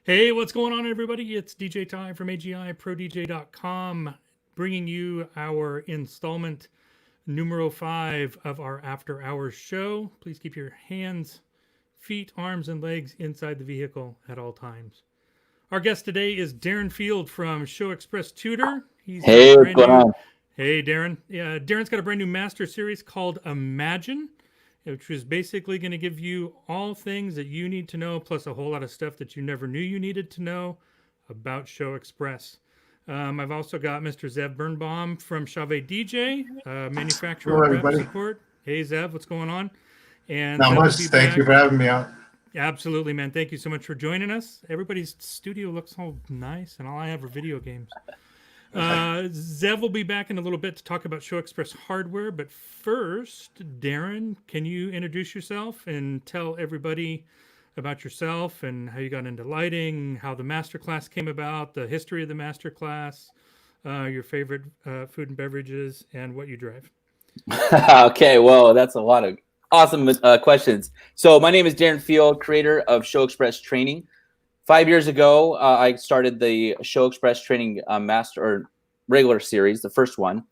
Hey, what's going on, everybody? It's DJ Ty from agiprodj.com, bringing you our installment numero 5 of our After Hours show. Please keep your hands, feet, arms, and legs inside the vehicle at all times. Our guest today is Darren Field from ShowXpress Tutor. He's got Hey, a what's brand going new. on? Hey, Darren. Yeah, Darren's got a brand new master series called Imagine, which is basically going to give you all things that you need to know, plus a whole lot of stuff that you never knew you needed to know about ShowXpress. I've also got Mr. Zev Birnbaum from Chauvet DJ, manufacturer Hello, rep everybody. support. Hey, Zev, what's going on? And Not Zev will much. be Thank you back. for having me on. Absolutely, man. Thank you so much for joining us. Everybody's studio looks all nice, and all I have are video games. Zev will be back in a little bit to talk about ShowXpress Hardware, but first, Darren, can you introduce yourself and tell everybody about yourself and how you got into lighting, how the masterclass came about, the history of the masterclass, your favorite food and beverages, and what you drive? Okay, well, that's a lot of awesome questions. So my name is Darren Field, creator of ShowXpress Training. 5 years ago, I started the ShowXpress Training Master or regular series, the first one.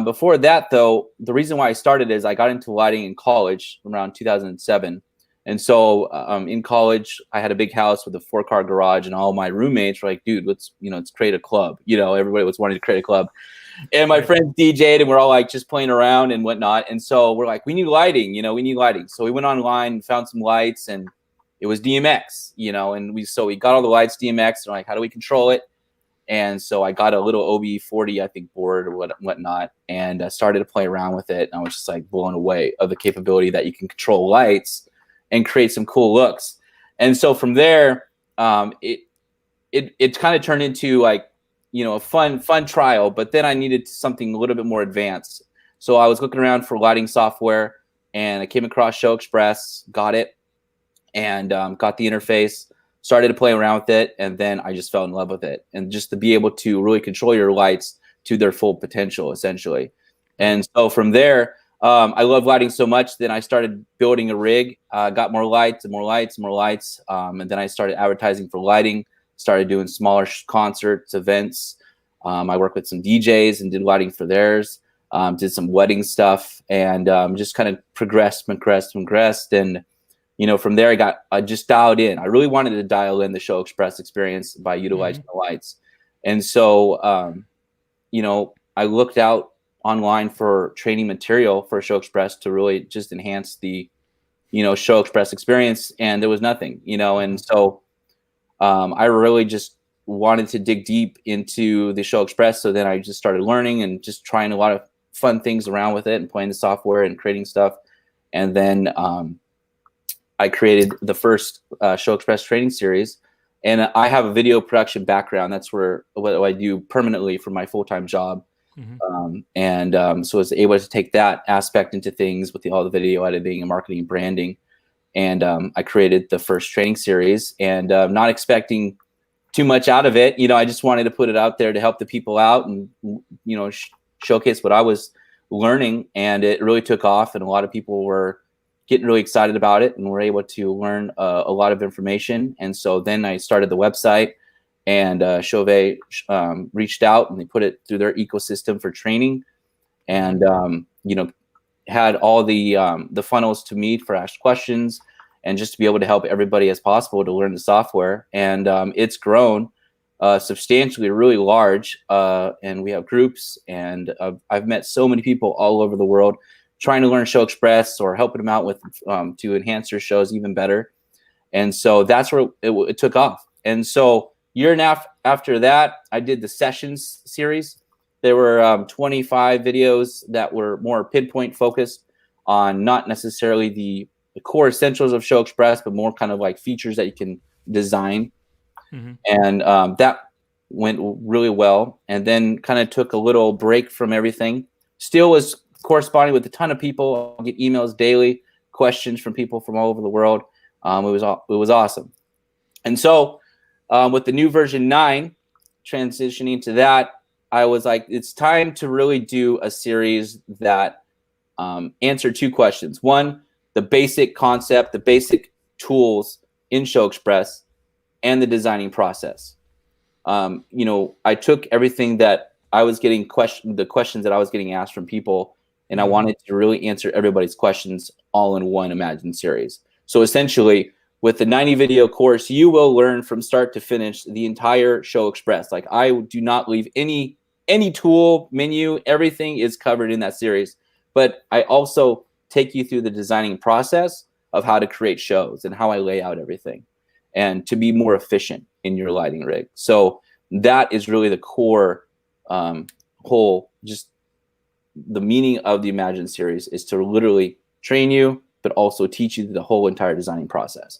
Before that, though, the reason why I started is I got into lighting in college around 2007. And so in college, I had a big house with a 4-car garage, and all my roommates were like, dude, let's create a club. Everybody was wanting to create a club. And my friends DJ'd, and we're all like just playing around and whatnot. And so we're like, we need lighting, we need lighting. So we went online and found some lights, and it was DMX, and we got all the lights DMX, and like, how do we control it? And so I got a little OB40, I think, board or whatnot, and started to play around with it. And I was just like blown away of the capability that you can control lights and create some cool looks. And so from there, it kind of turned into like, a fun trial. But then I needed something a little bit more advanced. So I was looking around for lighting software, and I came across ShowXpress, got it, and got the interface. Started to play around with it, and then I just fell in love with it. And just to be able to really control your lights to their full potential, essentially. And so from there, I love lighting so much. Then I started building a rig, got more lights and more lights and more lights. And then I started advertising for lighting, started doing smaller concerts, events. I worked with some DJs and did lighting for theirs, did some wedding stuff, and just kind of progressed. And from there, I just dialed in. I really wanted to dial in the ShowXpress experience by utilizing the lights. And so, I looked out online for training material for ShowXpress to really just enhance the, ShowXpress experience. And there was nothing, and so I really just wanted to dig deep into the ShowXpress. So then I just started learning and just trying a lot of fun things around with it and playing the software and creating stuff. And then, I created the first ShowXpress training series, and I have a video production background. That's what I do permanently for my full-time job. So I was able to take that aspect into things with all the video editing and marketing and branding. And I created the first training series, and not expecting too much out of it. I just wanted to put it out there to help the people out and, showcase what I was learning. And it really took off, and a lot of people were getting really excited about it, and we're able to learn a lot of information. And so then I started the website, and Chauvet reached out, and they put it through their ecosystem for training, and had all the funnels to meet for asked questions, and just to be able to help everybody as possible to learn the software. And it's grown substantially, really large, and we have groups, and I've met so many people all over the world trying to learn ShowXpress or helping them out with to enhance their shows even better. And so that's where it took off. And so year and a half after that, I did the Sessions series. There were 25 videos that were more pinpoint focused on not necessarily the core essentials of ShowXpress, but more kind of like features that you can design. And that went really well. And then kind of took a little break from everything. Still was corresponding with a ton of people. I get emails daily, questions from people from all over the world. It was awesome. And so with the new version 9, transitioning to that, I was like, it's time to really do a series that answer 2 questions. One, the basic concept, the basic tools in ShowXpress, and the designing process. You know, I took everything that I was getting the questions that I was getting asked from people, and I wanted to really answer everybody's questions all in one Imagine series. So essentially, with the 90 video course, you will learn from start to finish the entire ShowXpress. Like, I do not leave any tool, menu, everything is covered in that series. But I also take you through the designing process of how to create shows and how I lay out everything, and to be more efficient in your lighting rig. So that is really the core whole, just the meaning of the Imagine series, is to literally train you, but also teach you the whole entire designing process.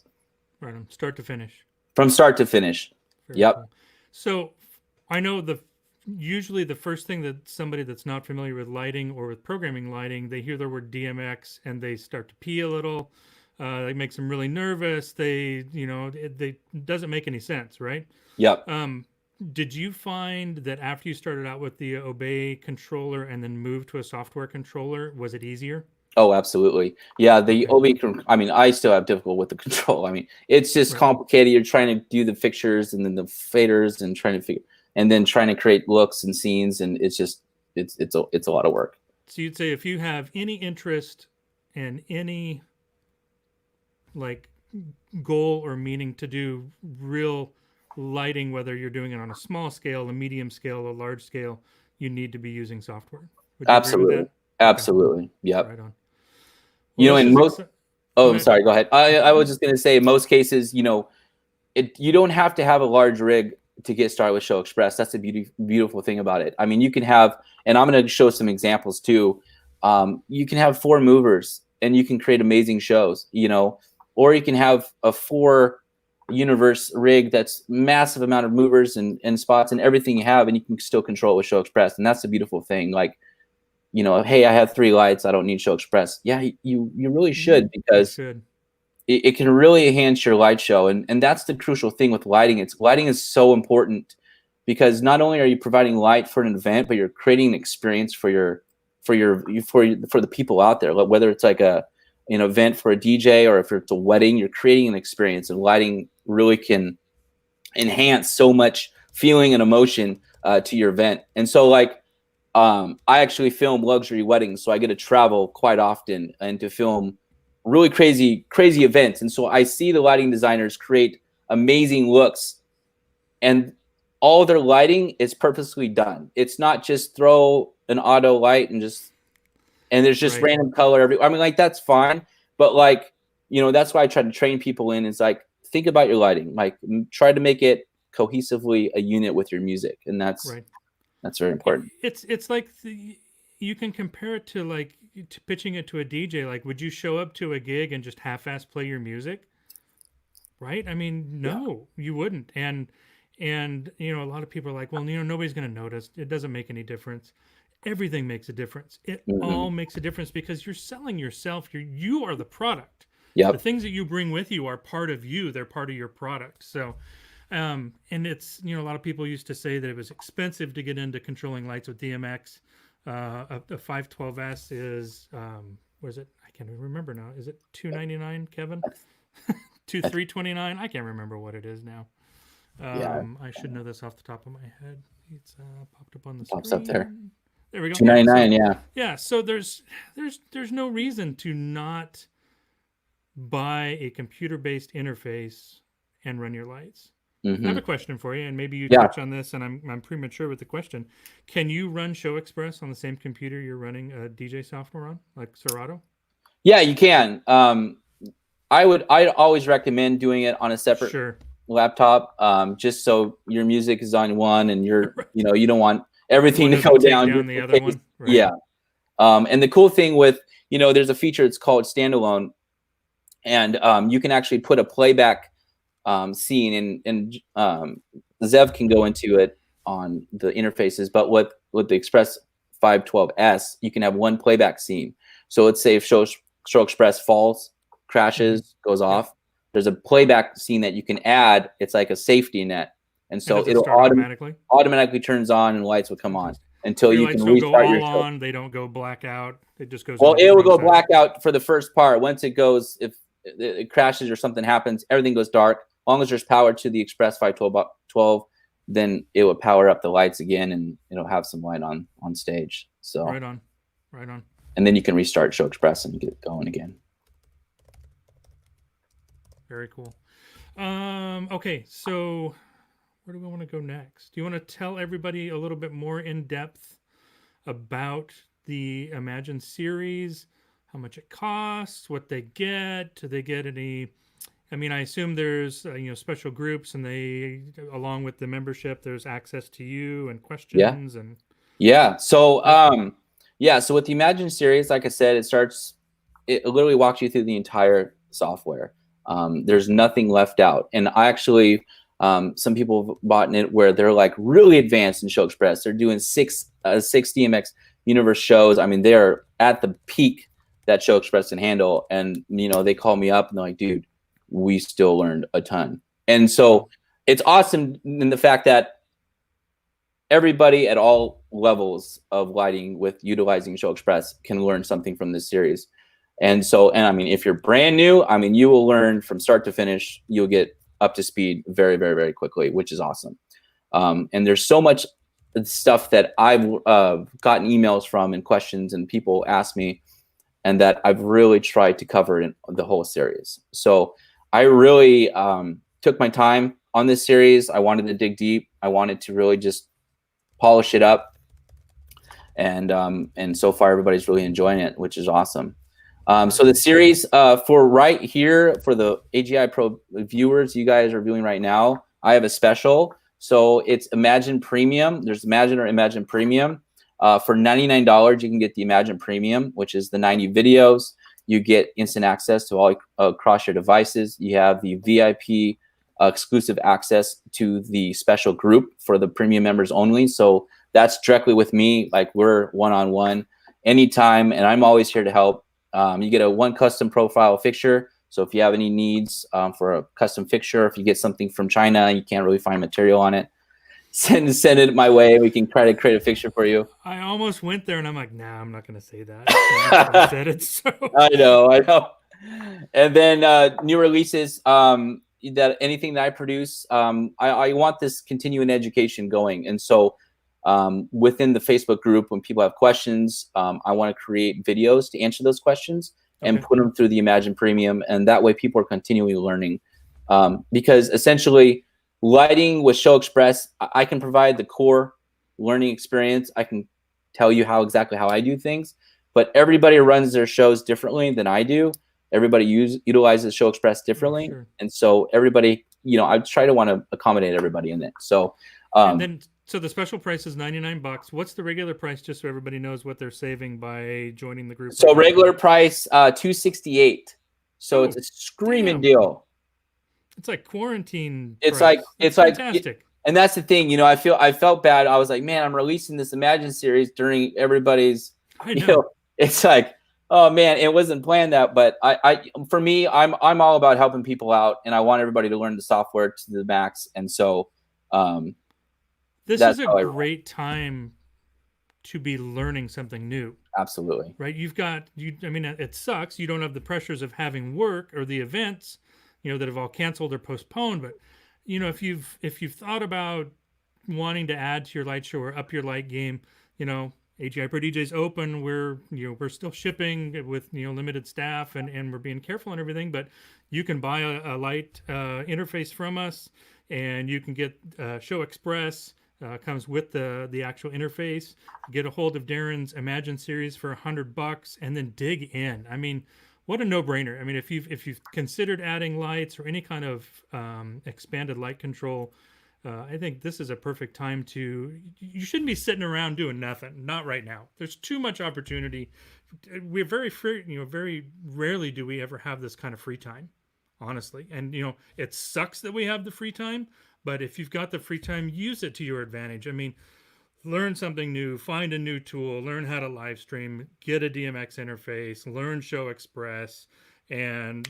Right on, start to finish. From start to finish. Very Yep. Cool. So I know usually the first thing that somebody that's not familiar with lighting or with programming lighting, they hear the word DMX and they start to pee a little. It makes them really nervous. They, you know, it doesn't make any sense, right? Yep. Did you find that after you started out with the Obey controller and then moved to a software controller, was it easier? Oh, absolutely. Yeah, the Obey, I mean, I still have difficulty with the control. I mean, it's just complicated. You're trying to do the fixtures and then the faders and trying to create looks and scenes, and it's just it's a lot of work. So you'd say if you have any interest and any like goal or meaning to do real lighting, whether you're doing it on a small scale, a medium scale, a large scale, you need to be using software. Would you agree with that? Absolutely. Yep. Right on. You know, in most, I'm sorry, go ahead. I was just going to say, in most cases, you know, you don't have to have a large rig to get started with ShowXpress. That's the beautiful thing about it. I mean, you can have, and I'm going to show some examples too. You can have 4 movers and you can create amazing shows, you know, or you can have a 4 universe rig that's massive amount of movers and spots and everything you have, and you can still control it with ShowXpress. And that's the beautiful thing. Like, you know, hey, I have 3 lights, I don't need ShowXpress. Yeah, you really should, because it can really enhance your light show. And that's the crucial thing with lighting. Lighting is so important, because not only are you providing light for an event, but you're creating an experience for the people out there. Whether it's like an event for a DJ, or if it's a wedding, you're creating an experience, and lighting really can enhance so much feeling and emotion to your event. And so, like, I actually film luxury weddings, so I get to travel quite often and to film really crazy events. And so I see the lighting designers create amazing looks, and all their lighting is purposely done. It's not just throw an auto light and there's just random color everywhere. I mean, like, that's fine, but, like, you know, that's why I try to train people in. It's like, think about your lighting, like, try to make it cohesively a unit with your music, and that's very important. It's like you can compare it to pitching it to a DJ. Like, would you show up to a gig and just half-ass play your music? Right? I mean, no, you wouldn't. And you know, a lot of people are like, well, you know, nobody's going to notice. It doesn't make any difference. Everything makes a difference. It all makes a difference, because you're selling yourself. You are the product. The things that you bring with you are part of you. They're part of your product. So, and it's, you know, a lot of people used to say that it was expensive to get into controlling lights with DMX. A 512S is, what is it? I can't even remember now. Is it $299, Kevin? $329? I can't remember what it is now. I should know this off the top of my head. It's popped up on the screen. Pops up there. There we go. $299, yeah. So there's no reason to not buy a computer-based interface and run your lights. I have a question for you, and maybe you touch on this, and I'm premature with the question. Can you run ShowXpress on the same computer you're running DJ software on, like Serato? Yeah, you can. I'd always recommend doing it on a separate laptop, just so your music is on one, and you're you know, you don't want everything to go down the other one. Right. Yeah. And the cool thing with, you know, there's a feature, it's called Standalone, and you can actually put a playback scene, and Zev can go into it on the interfaces, but with the Express 512S, you can have one playback scene. So let's say if ShowXpress falls, crashes, goes off, there's a playback scene that you can add. It's like a safety net, and so it'll automatically turns on, and lights will come on until you can restart your show. They don't go blackout. It just goes. Well, it will go blackout for the first part. Once it goes, if it crashes or something happens, everything goes dark. long as there's power to the Express 512, then it would power up the lights again, and it'll have some light on stage. So right on. and then you can restart ShowXpress and get it going again. Very cool. Okay, so where do we want to go next? Do you want to tell everybody a little bit more in depth about the Imagine series, how much it costs, what they get? Do they get any? I mean, I assume there's special groups, and they, along with the membership, there's access to you and questions and. Yeah. So so with the Imagine series, like I said, it literally walks you through the entire software. There's nothing left out. And I actually, some people have bought in it where they're like really advanced in ShowXpress. They're doing six DMX universe shows. I mean, they're at the peak that ShowXpress can handle. And, they call me up and they're like, dude, we still learned a ton. And so it's awesome in the fact that everybody at all levels of lighting with utilizing ShowXpress can learn something from this series. And I mean, if you're brand new, I mean, you will learn from start to finish. You'll get up to speed very, very, very quickly, which is awesome. And there's so much stuff that I've gotten emails from and questions and people ask me, and that I've really tried to cover in the whole series. So I really took my time on this series. I wanted to dig deep. I wanted to really just polish it up. And so far, everybody's really enjoying it, which is awesome. So the series for right here, for the AGI Pro viewers, you guys are viewing right now, I have a special. So it's Imagine Premium. There's Imagine or Imagine Premium. For $99, you can get the Imagine Premium, which is the 90 videos. You get instant access to all across your devices. You have the VIP exclusive access to the special group for the premium members only. So that's directly with me. Like, we're one-on-one anytime, and I'm always here to help. You get a one custom profile fixture. So if you have any needs for a custom fixture, if you get something from China and you can't really find material on it, send it my way. We can try to create a fixture for you. I almost went there, and I'm like, nah, I'm not going to say that. I said it, so. I know. And then new releases, that anything that I produce, I want this continuing education going. And so within the Facebook group, when people have questions, I want to create videos to answer those questions and put them through the Imagine Premium. And that way people are continually learning. Because essentially, lighting with ShowXpress, I can provide the core learning experience. I can tell you exactly how I do things, but everybody runs their shows differently than I do. Everybody utilizes ShowXpress differently. Sure. And so everybody, I try to want to accommodate everybody in it. So, and then, so the special price is $99. What's the regular price, just so everybody knows what they're saving by joining the group? So regular price, $268. So it's a screaming deal. It's like quarantine. It's price. It's fantastic. And that's the thing, I felt bad. I was like, man, I'm releasing this Imagine series during everybody's, I know. It's like, oh man, it wasn't planned that, but for me, I'm all about helping people out, and I want everybody to learn the software to the max. And so, this is a great time to be learning something new. Absolutely. Right. I mean, it sucks. You don't have the pressures of having work or the events, that have all canceled or postponed. But, if you've thought about wanting to add to your light show or up your light game, AGI Pro DJ's open. We're still shipping with limited staff, and we're being careful and everything. But you can buy a light interface from us, and you can get ShowXpress. Comes with the actual interface. Get a hold of Darren's Imagine series for $100, and then dig in. I mean, what a no-brainer. I mean, if you've considered adding lights or any kind of expanded light control, I think this is a perfect time to. You shouldn't be sitting around doing nothing. Not right now. There's too much opportunity. We're very free. Very rarely do we ever have this kind of free time, honestly. And it sucks that we have the free time. But if you've got the free time, use it to your advantage. I mean, learn something new, find a new tool, learn how to live stream, get a DMX interface, learn ShowXpress. And,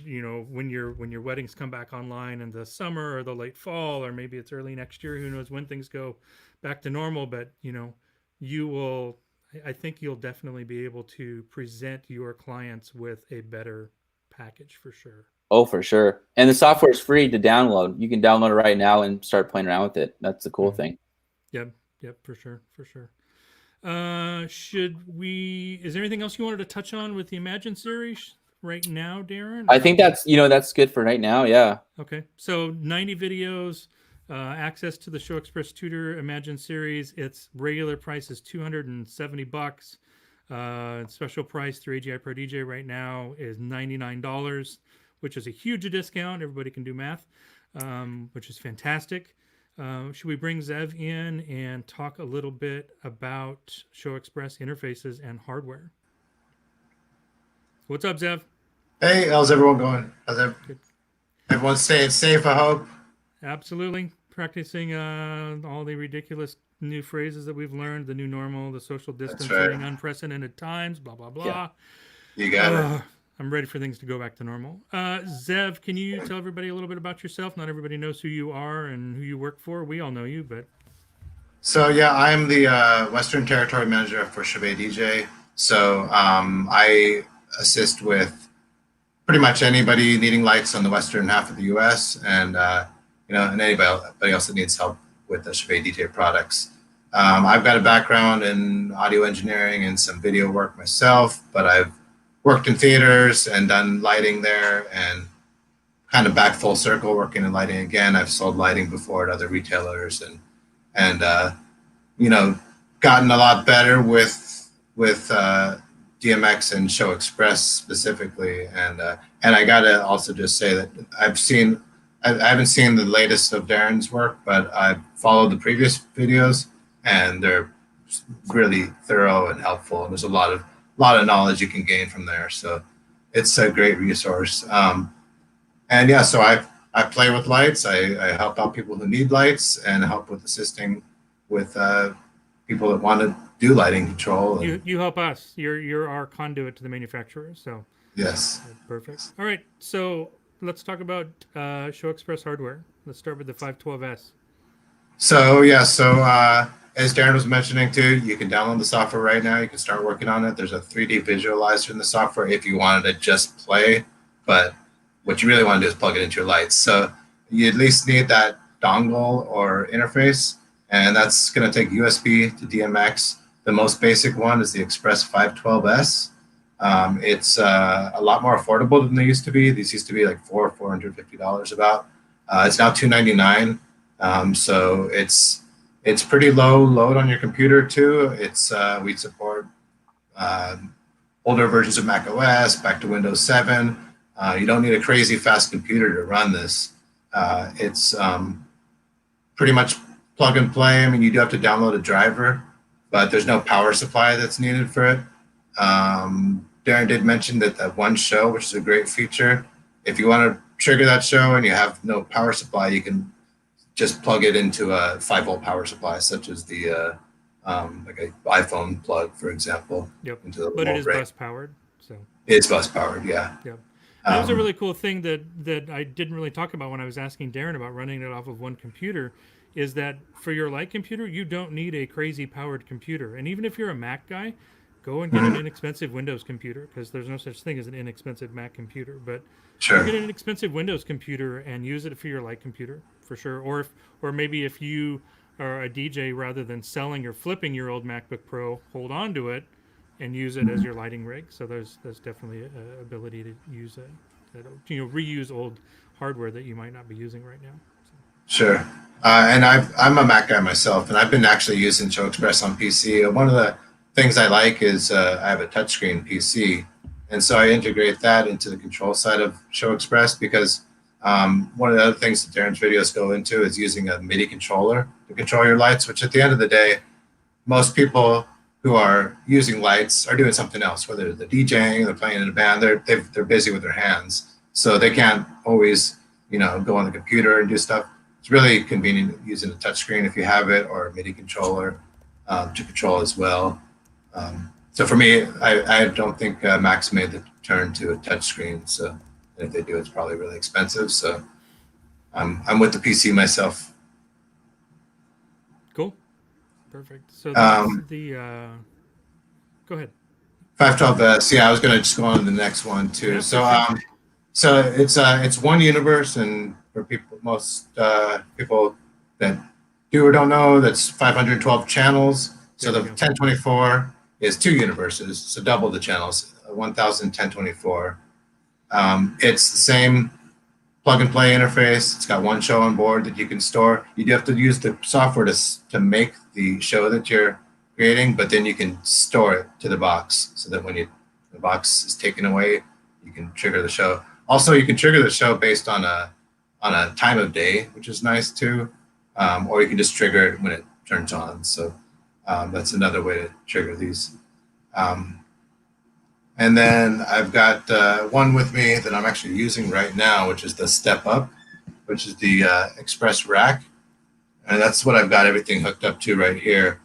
when your weddings come back online in the summer or the late fall, or maybe it's early next year, who knows when things go back to normal. But, I think you'll definitely be able to present your clients with a better package for sure. Oh, for sure. And the software is free to download. You can download it right now and start playing around with it. That's the cool thing. Yep, for sure. Is there anything else you wanted to touch on with the Imagine series right now, Darren? I think that's good for right now. Yeah. Okay. So 90 videos, access to the ShowXpress Tutor Imagine series. Its regular price is $270. Special price through agiprodj right now is $99, which is a huge discount. Everybody can do math, which is fantastic. Should we bring Zev in and talk a little bit about ShowXpress interfaces and hardware? What's up, Zev? Hey, how's everyone going? Everyone staying safe, I hope? Absolutely. Practicing all the ridiculous new phrases that we've learned, the new normal, the social distancing, right. Unprecedented times, blah, blah, blah. Yeah. You got it. I'm ready for things to go back to normal. Zev, can you tell everybody a little bit about yourself? Not everybody knows who you are and who you work for. We all know you, but... So, yeah, I'm the Western Territory Manager for Chauvet DJ. So I assist with pretty much anybody needing lights on the western half of the U.S. and and anybody else that needs help with the Chauvet DJ products. I've got a background in audio engineering and some video work myself, but I've worked in theaters and done lighting there, and kind of back full circle working in lighting again. I've sold lighting before at other retailers and gotten a lot better with DMX and ShowXpress specifically. And I gotta also just say that I haven't seen the latest of Darren's work, but I've followed the previous videos, and they're really thorough and helpful. And there's a lot of knowledge you can gain from there. So it's a great resource. So I play with lights. I help out people who need lights and help with assisting with people that want to do lighting control. You help us. You're our conduit to the manufacturer. So yes. Perfect. All right. So let's talk about ShowXpress Hardware. Let's start with the 512S. As Darren was mentioning too, you can download the software right now. You can start working on it. There's a 3D visualizer in the software if you wanted to just play, but what you really want to do is plug it into your lights. So you at least need that dongle or interface, and that's going to take USB to DMX. The most basic one is the Express 512S. It's a lot more affordable than they used to be. These used to be like $450 about. It's now $299. So it's pretty low load on your computer too. We support older versions of Mac OS back to Windows 7. You don't need a crazy fast computer to run this. It's pretty much plug and play. I mean, you do have to download a driver, but there's no power supply that's needed for it. Darren did mention that one show, which is a great feature. If you want to trigger that show and you have no power supply, you can just plug it into a 5-volt power supply, such as the like an iPhone plug, for example. Yep. But it is bus powered, so it's bus powered. Yeah. Yep. That was a really cool thing that I didn't really talk about when I was asking Darren about running it off of one computer. Is that for your light computer, you don't need a crazy powered computer, and even if you're a Mac guy, go and get an inexpensive Windows computer, because there's no such thing as an inexpensive Mac computer. But sure, get an inexpensive Windows computer and use it for your light computer for sure. Or maybe if you are a DJ, rather than selling or flipping your old MacBook Pro, hold on to it and use it as your lighting rig. So there's definitely an ability to use reuse old hardware that you might not be using right now. So. Sure. And I'm a Mac guy myself, and I've been actually using ShowXpress on PC. One of the things I like is I have a touchscreen PC, and so I integrate that into the control side of ShowXpress, because one of the other things that Darren's videos go into is using a MIDI controller to control your lights, which at the end of the day, most people who are using lights are doing something else, whether they're DJing, they're playing in a band, they're busy with their hands, so they can't always go on the computer and do stuff. It's really convenient using a touchscreen if you have it, or a MIDI controller to control as well. So for me, I don't think Mac's made the turn to a touchscreen. So if they do, it's probably really expensive. So I'm with the PC myself. Cool, perfect. So that's go ahead. 512S. Yeah, I was going to just go on to the next one too. Yeah, so So it's one universe, and for most people that do or don't know, that's 512 channels. So the 1024 is 2 universes, so double the channels, 1024. It's the same plug and play interface. It's got one show on board that you can store. You do have to use the software to make the show that you're creating, but then you can store it to the box so that when the box is taken away, you can trigger the show. Also, you can trigger the show based on a time of day, which is nice too, or you can just trigger it when it turns on. So that's another way to trigger these. And then I've got one with me that I'm actually using right now, which is the Step Up, which is the Express Rack. And that's what I've got everything hooked up to right here.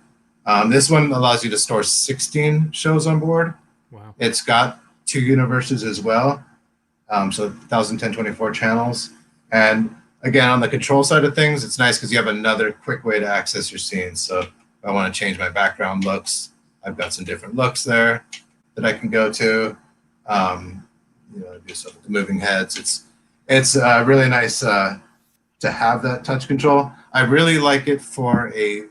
This one allows you to store 16 shows on board. Wow. It's got 2 universes as well. So 1024 channels. And again, on the control side of things, it's nice because you have another quick way to access your scenes. So if I want to change my background looks, I've got some different looks there that I can go to. Do some of the moving heads. It's really nice to have that touch control. I really like it for if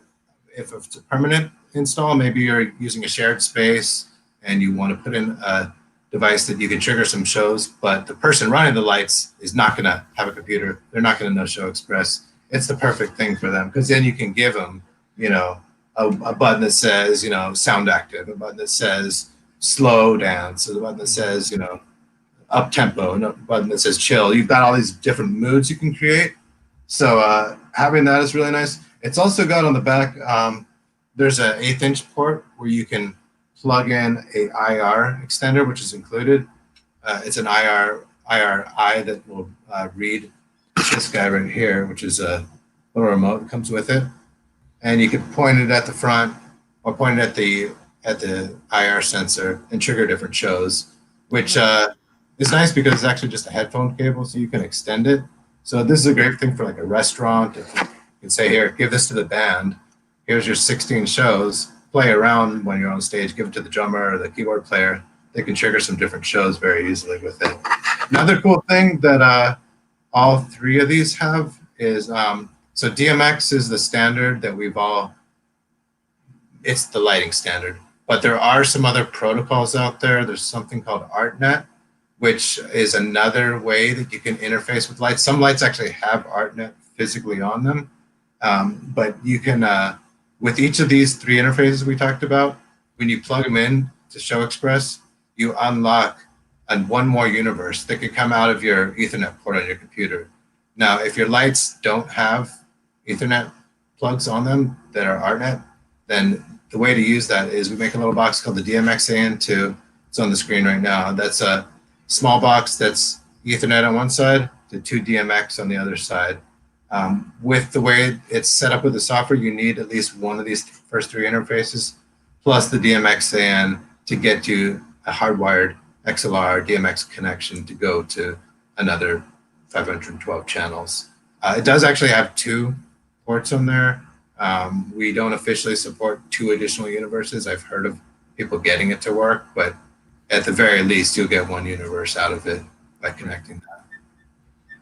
it's a permanent install. Maybe you're using a shared space and you want to put in a device that you can trigger some shows, but the person running the lights is not going to have a computer. They're not going to know ShowXpress. It's the perfect thing for them because then you can give them, a button that says, sound active, a button that says slow down, so the button that says, up tempo, and a button that says chill. You've got all these different moods you can create. So having that is really nice. It's also got on the back, there's an 1/8 inch port where you can plug in a IR extender, which is included. It's an IRI that will read this guy right here, which is a little remote that comes with it. And you can point it at the front or point it at the IR sensor and trigger different shows, which is nice because it's actually just a headphone cable, so you can extend it. So this is a great thing for like a restaurant. You can say, here, give this to the band. Here's your 16 shows. Play around when you're on stage, give it to the drummer or the keyboard player. They can trigger some different shows very easily with it. Another cool thing that all 3 of these have is, so DMX is the standard that it's the lighting standard, but there are some other protocols out there. There's something called ArtNet, which is another way that you can interface with lights. Some lights actually have ArtNet physically on them, but you can, with each of these 3 interfaces we talked about, when you plug them in to ShowXpress, you unlock one more universe that could come out of your Ethernet port on your computer. Now, if your lights don't have Ethernet plugs on them that are ArtNet, then the way to use that is we make a little box called the DMX-AN2. It's on the screen right now. That's a small box that's Ethernet on one side to 2 DMX on the other side. With the way it's set up with the software, you need at least one of these first 3 interfaces, plus the DMX-AN to get you a hardwired XLR DMX connection to go to another 512 channels. It does actually have 2 ports on there. We don't officially support 2 additional universes. I've heard of people getting it to work, but at the very least, you'll get 1 universe out of it by connecting that.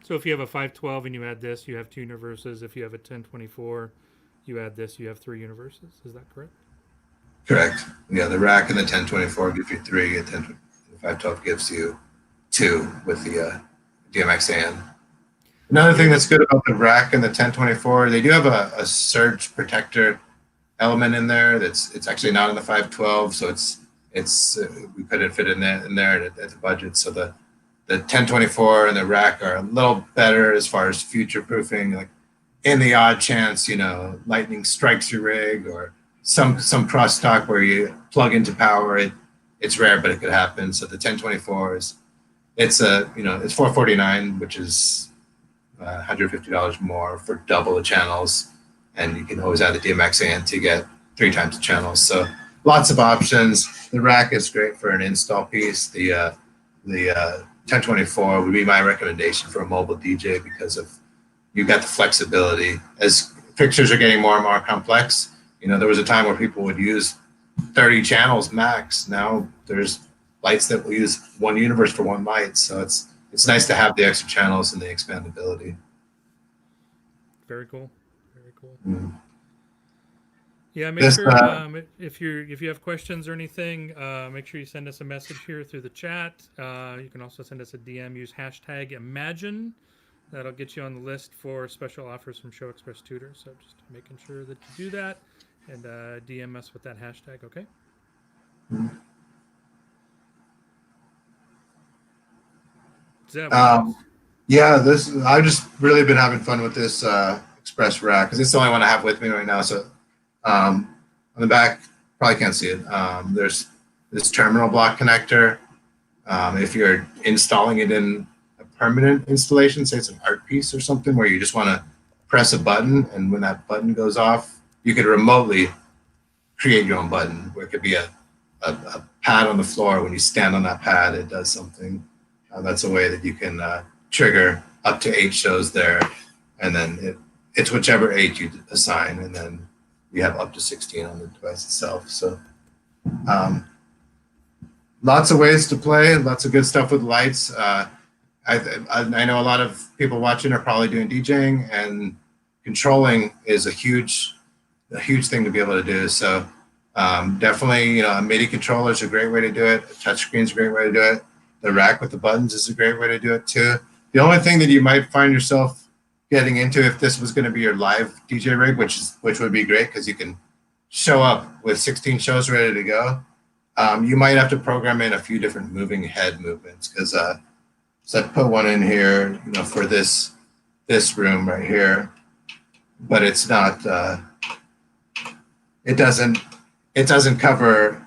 So if you have a 512 and you add this, you have 2 universes. If you have a 1024, you add this, you have 3 universes. Is that correct? Correct. Yeah, the rack and the 1024 give you 3, and the 512 gives you 2 with the DMX-AN. Another thing that's good about the rack and the 1024, they do have a surge protector element in there. It's actually not in the 512, so we couldn't fit in there at the budget. So the 1024 and the rack are a little better as far as future proofing. Like in the odd chance, lightning strikes your rig or some crosstalk where you plug into power, it's rare, but it could happen. So the 1024 it's $449, which is $150 more for double the channels, and you can always add the DMX-AN to get 3 times the channels. So lots of options. The rack is great for an install piece. The 1024 would be my recommendation for a mobile DJ because you've got the flexibility. As pictures are getting more and more complex, there was a time where people would use 30 channels max. Now there's lights that will use 1 universe for 1 light. So it's it's nice to have the extra channels and the expandability. Very cool. Very cool. Mm. Yeah, make sure if you have questions or anything, make sure you send us a message here through the chat. You can also send us a DM. Use hashtag Imagine. That'll get you on the list for special offers from ShowXpress Tutor. So just making sure that you do that and DM us with that hashtag. Okay. Yeah, I've just really been having fun with this Express rack because it's the only one I have with me right now. So on the back, probably can't see it. There's this terminal block connector. If you're installing it in a permanent installation, say it's an art piece or something where you just want to press a button, and when that button goes off, you could remotely create your own button, where it could be a pad on the floor. When you stand on that pad, it does something. That's a way that you can trigger up to 8 shows there, and then it's whichever 8 you assign, and then you have up to 16 on the device itself. So lots of ways to play, lots of good stuff with lights. I know a lot of people watching are probably doing DJing, and controlling is a huge thing to be able to do. So definitely, a MIDI controller is a great way to do it. A touchscreen is a great way to do it. The rack with the buttons is a great way to do it too. The only thing that you might find yourself getting into, if this was going to be your live DJ rig, which would be great because you can show up with 16 shows ready to go, you might have to program in a few different moving head movements, because so I put one in here, for this room right here, but it's not. It doesn't cover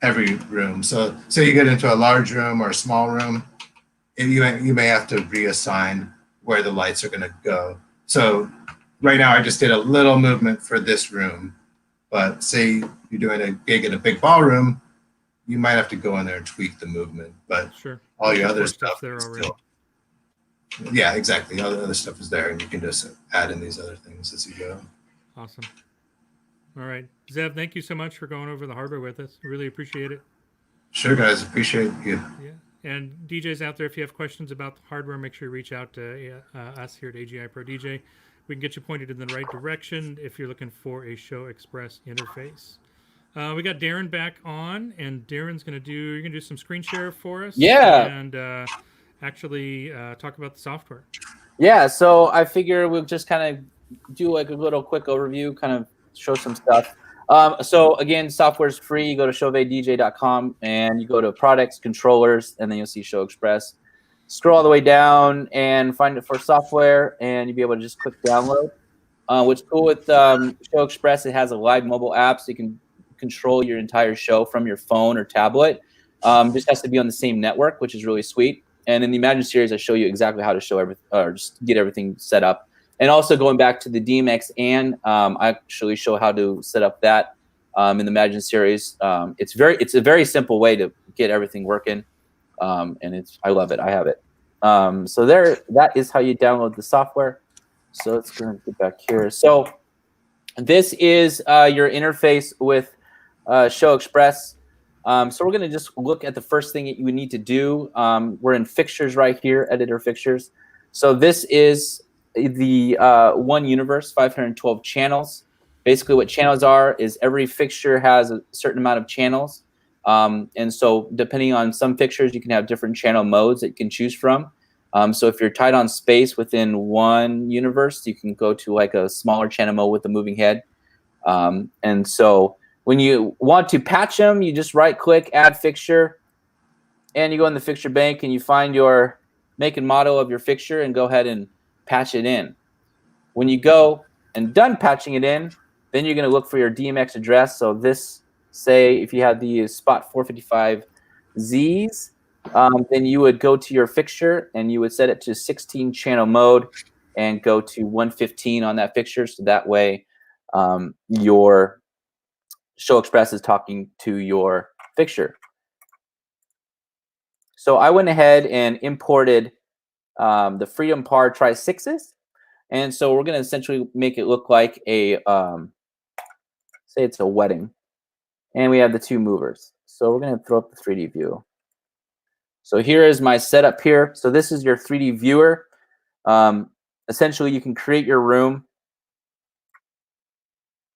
every room. So say you get into a large room or a small room, you may have to reassign where the lights are going to go. So right now I just did a little movement for this room, but say you're doing a gig in a big ballroom, you might have to go in there and tweak the movement. But sure, all your other stuff there already. Yeah, exactly. All the other stuff is there, and you can just add in these other things as you go. Awesome. All right, Zev, thank you so much for going over the hardware with us. Really appreciate it. Sure, guys. Appreciate you. Yeah. And DJs out there, if you have questions about the hardware, make sure you reach out to us here at AGI Pro DJ. We can get you pointed in the right direction if you're looking for a ShowXpress interface. We got Darren back on, and Darren's you're gonna do some screen share for us. Yeah. And actually talk about the software. Yeah. So I figure we'll just kind of do like a little quick overview, kind of show some stuff. So again, software is free. You go to chauvetdj.com and you go to products, controllers, and then you'll see ShowXpress. Scroll all the way down and find it for software, and you'll be able to just click download. What's cool with ShowXpress, it has a live mobile app, so you can control your entire show from your phone or tablet. Just has to be on the same network, which is really sweet. And in the Imagine series, I show you exactly how to show everything, or just get everything set up. And also going back to the DMX, and I actually show how to set up that in the Imagine series. It's a very simple way to get everything working, and I love it. I have it. So that is how you download the software. So let's go and get back here. So this is your interface with ShowXpress. So we're going to just look at the first thing that you would need to do. We're in fixtures right here, editor fixtures. So this is the one universe, 512 channels. Basically what channels are is every fixture has a certain amount of channels. And so depending on some fixtures, you can have different channel modes that you can choose from. So if you're tight on space within one universe, you can go to like a smaller channel mode with a moving head. And so when you want to patch them, you just right click, add fixture, and you go in the fixture bank and you find your make and model of your fixture and go ahead and patch it in. When you go and done patching it in, then you're going to look for your DMX address. So this, say if you had the spot 455Zs, then you would go to your fixture and you would set it to 16 channel mode and go to 115 on that fixture. So that way your ShowXpress is talking to your fixture. So I went ahead and imported the Freedom Par Tri-6s. And so we're going to essentially make it look like a, say it's a wedding. And we have the two movers. So we're going to throw up the 3D view. So here is my setup here. So this is your 3D viewer. Essentially, you can create your room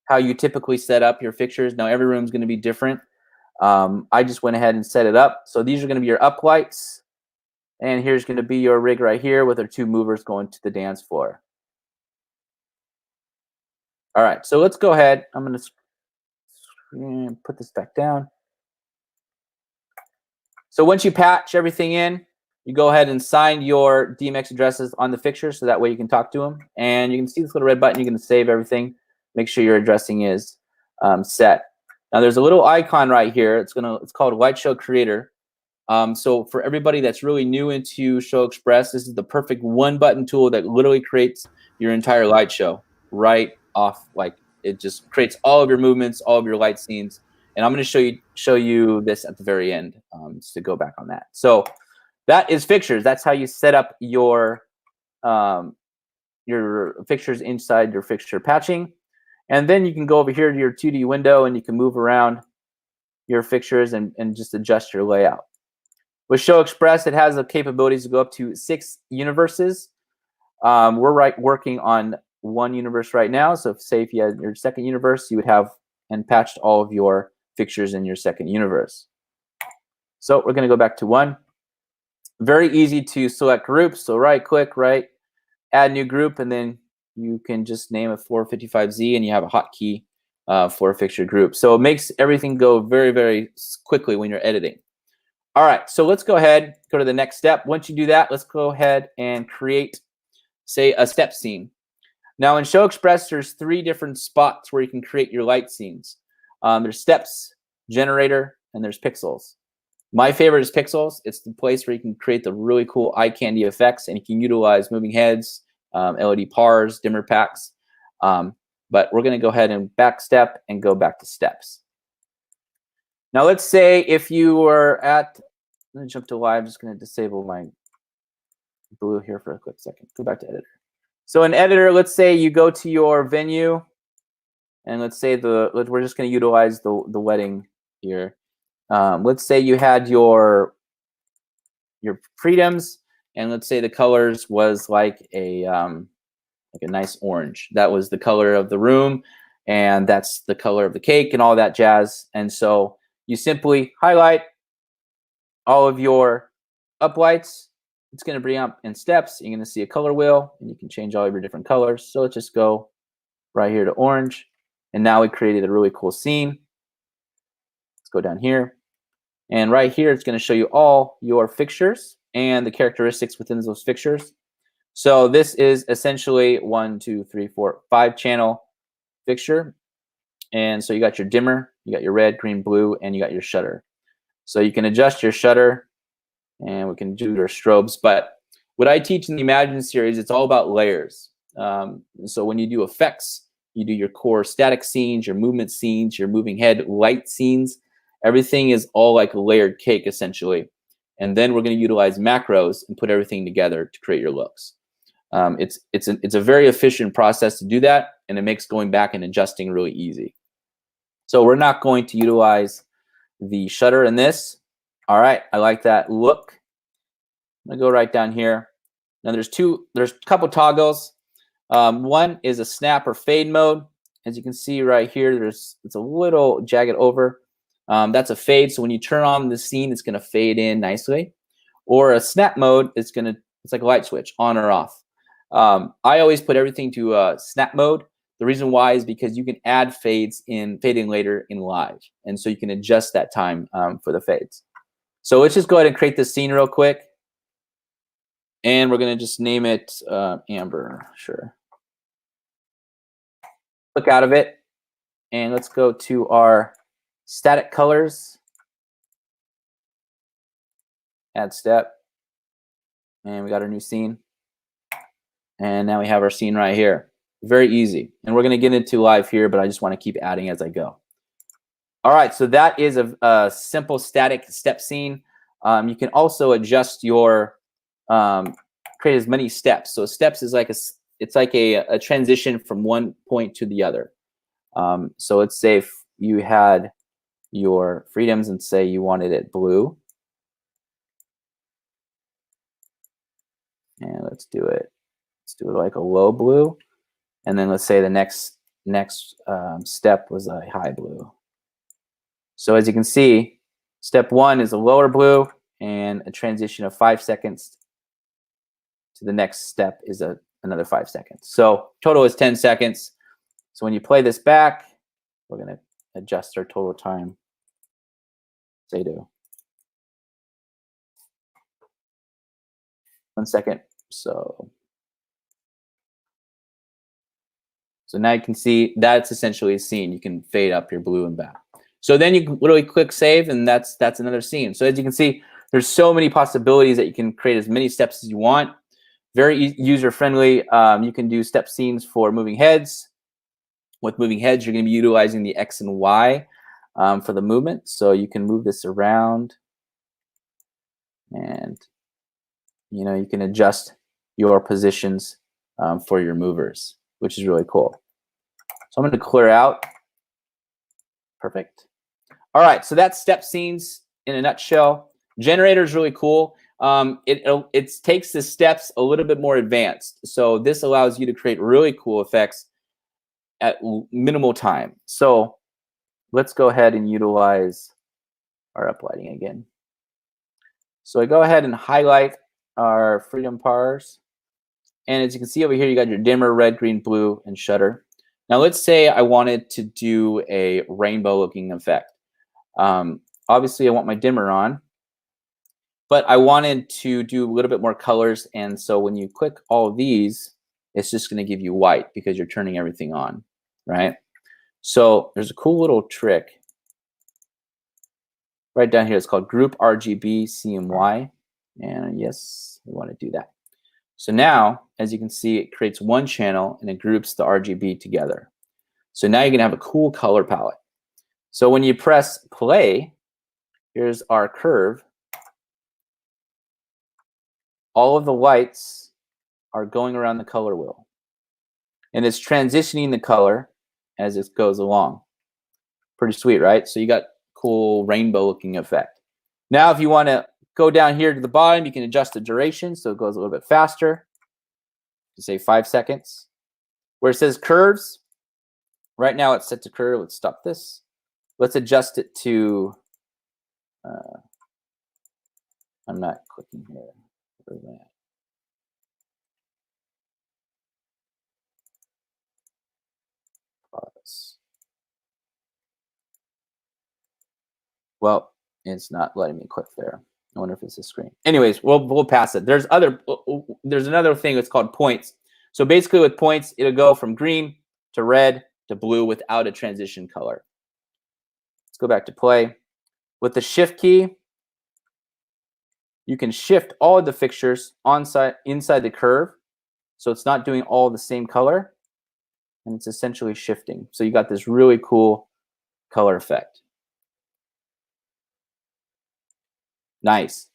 how you typically set up your fixtures. Now, every room is going to be different. I just went ahead and set it up. So these are going to be your up lights. And here's going to be your rig right here with our 2 movers going to the dance floor. All right, so let's go ahead. I'm going to put this back down. So once you patch everything in, you go ahead and sign your DMX addresses on the fixture, so that way you can talk to them. And you can see this little red button. You're going to save everything. Make sure your addressing is set. Now there's a little icon right here. It's called Light Show Creator. So for everybody that's really new into ShowXpress, this is the perfect 1-button tool that literally creates your entire light show right off. Like, it just creates all of your movements, all of your light scenes. And I'm going to show you this at the very end, just to go back on that. So that is fixtures. That's how you set up your fixtures inside your fixture patching. And then you can go over here to your 2D window and you can move around your fixtures and just adjust your layout. With ShowXpress, it has the capabilities to go up to 6 universes. We're working on 1 universe right now. So say if you had your 2nd universe, you would have and patched all of your fixtures in your 2nd universe. So we're going to go back to 1. Very easy to select groups. So right click, add new group, and then you can just name it 455Z and you have a hotkey for a fixture group. So it makes everything go very, very quickly when you're editing. All right, so let's go ahead, go to the next step. Once you do that, let's go ahead and create, say, a step scene. Now in ShowXpress, there's 3 different spots where you can create your light scenes. There's steps, generator, and there's pixels. My favorite is pixels. It's the place where you can create the really cool eye candy effects, and you can utilize moving heads, LED pars, dimmer packs. But we're going to go ahead and back step and go back to steps. Now let's say if you were at, let me jump to live. I'm just going to disable my blue here for a quick second. Go back to editor. So in editor, let's say you go to your venue, and let's say we're just going to utilize the wedding here. Let's say you had your freedoms, and let's say the colors was like a nice orange. That was the color of the room, and that's the color of the cake and all that jazz. And so you simply highlight all of your uplights. It's going to bring up in steps. You're going to see a color wheel, and you can change all of your different colors. So let's just go right here to orange. And now we created a really cool scene. Let's go down here. And right here, it's going to show you all your fixtures and the characteristics within those fixtures. So this is essentially 1, 2, 3, 4, 5 channel fixture. And so you got your dimmer, you got your red, green, blue, and you got your shutter. So you can adjust your shutter, and we can do your strobes. But what I teach in the Imagine series, it's all about layers. So when you do effects, you do your core static scenes, your movement scenes, your moving head light scenes. Everything is all like a layered cake, essentially. And then we're going to utilize macros and put everything together to create your looks. It's a very efficient process to do that, and it makes going back and adjusting really easy. So we're not going to utilize the shutter in this. All right, I like that look. I'm gonna go right down here. Now there's a couple toggles. One is a snap or fade mode. As you can see right here, it's a little jagged over. That's a fade. So when you turn on the scene, it's gonna fade in nicely. Or a snap mode, it's like a light switch, on or off. I always put everything to snap mode. The reason why is because you can add fading later in live. And so you can adjust that time for the fades. So let's just go ahead and create this scene real quick. And we're going to just name it Amber. Sure. Click out of it. And let's go to our static colors. Add step. And we got our new scene. And now we have our scene right here. Very easy. And we're going to get into live here, but I just want to keep adding as I go. All right, so that is a simple static step scene. You can also adjust your, create as many steps. So steps is like a transition from one point to the other. So let's say if you had your freedoms and say you wanted it blue. And let's do it. Let's do it like a low blue. And then let's say the next step was a high blue. So as you can see, step 1 is a lower blue, and a transition of 5 seconds to the next step is another 5 seconds. So total is 10 seconds. So when you play this back, we're going to adjust our total time, say to 1 second. So now you can see that's essentially a scene. You can fade up your blue and back. So then you can literally click save, and that's another scene. So as you can see, there's so many possibilities that you can create as many steps as you want. Very user-friendly. You can do step scenes for moving heads. With moving heads, you're going to be utilizing the X and Y for the movement. So you can move this around, and you can adjust your positions for your movers, which is really cool. So I'm going to clear out. Perfect. All right, so that's step scenes in a nutshell. Generator is really cool. It takes the steps a little bit more advanced. So this allows you to create really cool effects at minimal time. So let's go ahead and utilize our uplighting again. So I go ahead and highlight our freedom pars. And as you can see over here, you got your dimmer, red, green, blue, and shutter. Now let's say I wanted to do a rainbow looking effect. Obviously I want my dimmer on, but I wanted to do a little bit more colors. And so when you click all of these, it's just going to give you white because you're turning everything on, right? So there's a cool little trick right down here. It's called Group RGB CMY. And yes, we want to do that. So now, as you can see, it creates one channel and it groups the RGB together. So now you're going to have a cool color palette. So when you press play, here's our curve. All of the lights are going around the color wheel. And it's transitioning the color as it goes along. Pretty sweet, right? So you got cool rainbow looking effect. Now, if you want to go down here to the bottom, you can adjust the duration so it goes a little bit faster. Say 5 seconds. Where it says curves, right now it's set to curve. Let's stop this. Let's adjust it to, I'm not clicking here. Where's that? Pause. Well, it's not letting me click there. I wonder if it's the screen. Anyways, we'll pass it. There's another thing that's called points. So basically with points, it'll go from green to red to blue without a transition color. Let's go back to play. With the shift key, you can shift all of the fixtures inside the curve. So it's not doing all the same color, and it's essentially shifting. So you got this really cool color effect. Nice.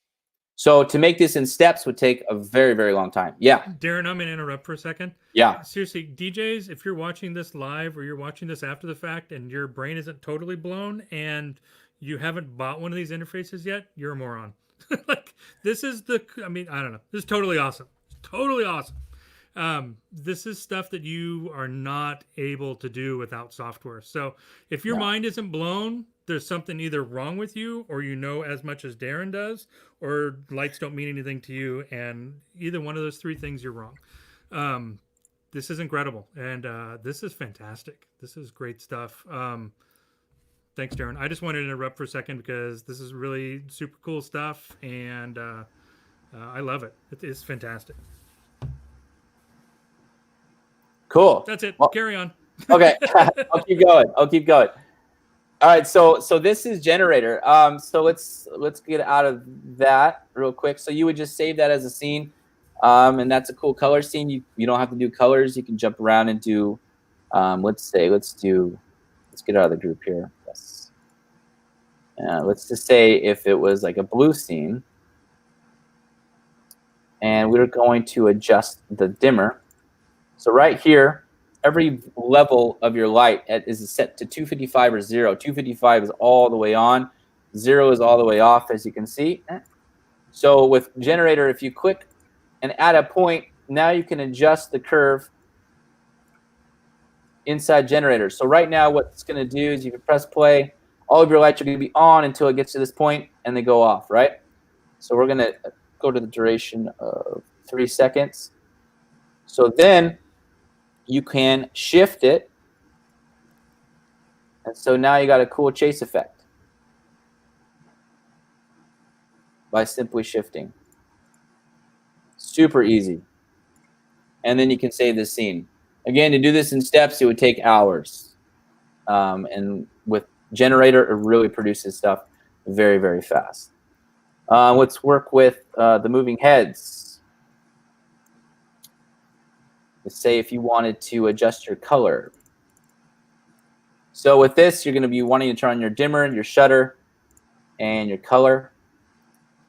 So to make this in steps would take a very, very long time. Yeah. Darren, I'm going to interrupt for a second. Yeah. Seriously, DJs, if you're watching this live or you're watching this after the fact and your brain isn't totally blown and you haven't bought one of these interfaces yet, you're a moron. Like, this is I don't know. This is totally awesome. It's totally awesome. This is stuff that you are not able to do without software. So if your mind isn't blown, there's something either wrong with you, or you know as much as Darren does, or lights don't mean anything to you, and either one of those three things, you're wrong. This is incredible, and this is fantastic. This is great stuff. Thanks, Darren. I just wanted to interrupt for a second because this is really super cool stuff, and I love it. It is fantastic. Cool. That's it. Well, carry on. Okay. I'll keep going. All right, so this is generator. So let's get out of that real quick. So you would just save that as a scene, and that's a cool color scene. You don't have to do colors. You can jump around and do. Let's get out of the group here. Yes. Let's just say if it was like a blue scene, and we're going to adjust the dimmer. So right here, every level of your light is set to 255 or 0. 255 is all the way on. 0 is all the way off, as you can see. So with generator, if you click and at a point, now you can adjust the curve inside generator. So right now what it's going to do is you can press play. All of your lights are going to be on until it gets to this point, and they go off, right? So we're going to go to the duration of 3 seconds. So then you can shift it. And so now you got a cool chase effect by simply shifting. Super easy. And then you can save the scene. Again, to do this in steps, it would take hours. And with generator, it really produces stuff very, very fast. Let's work with the moving heads. Let's say if you wanted to adjust your color. So with this, you're going to be wanting to turn on your dimmer, your shutter, and your color.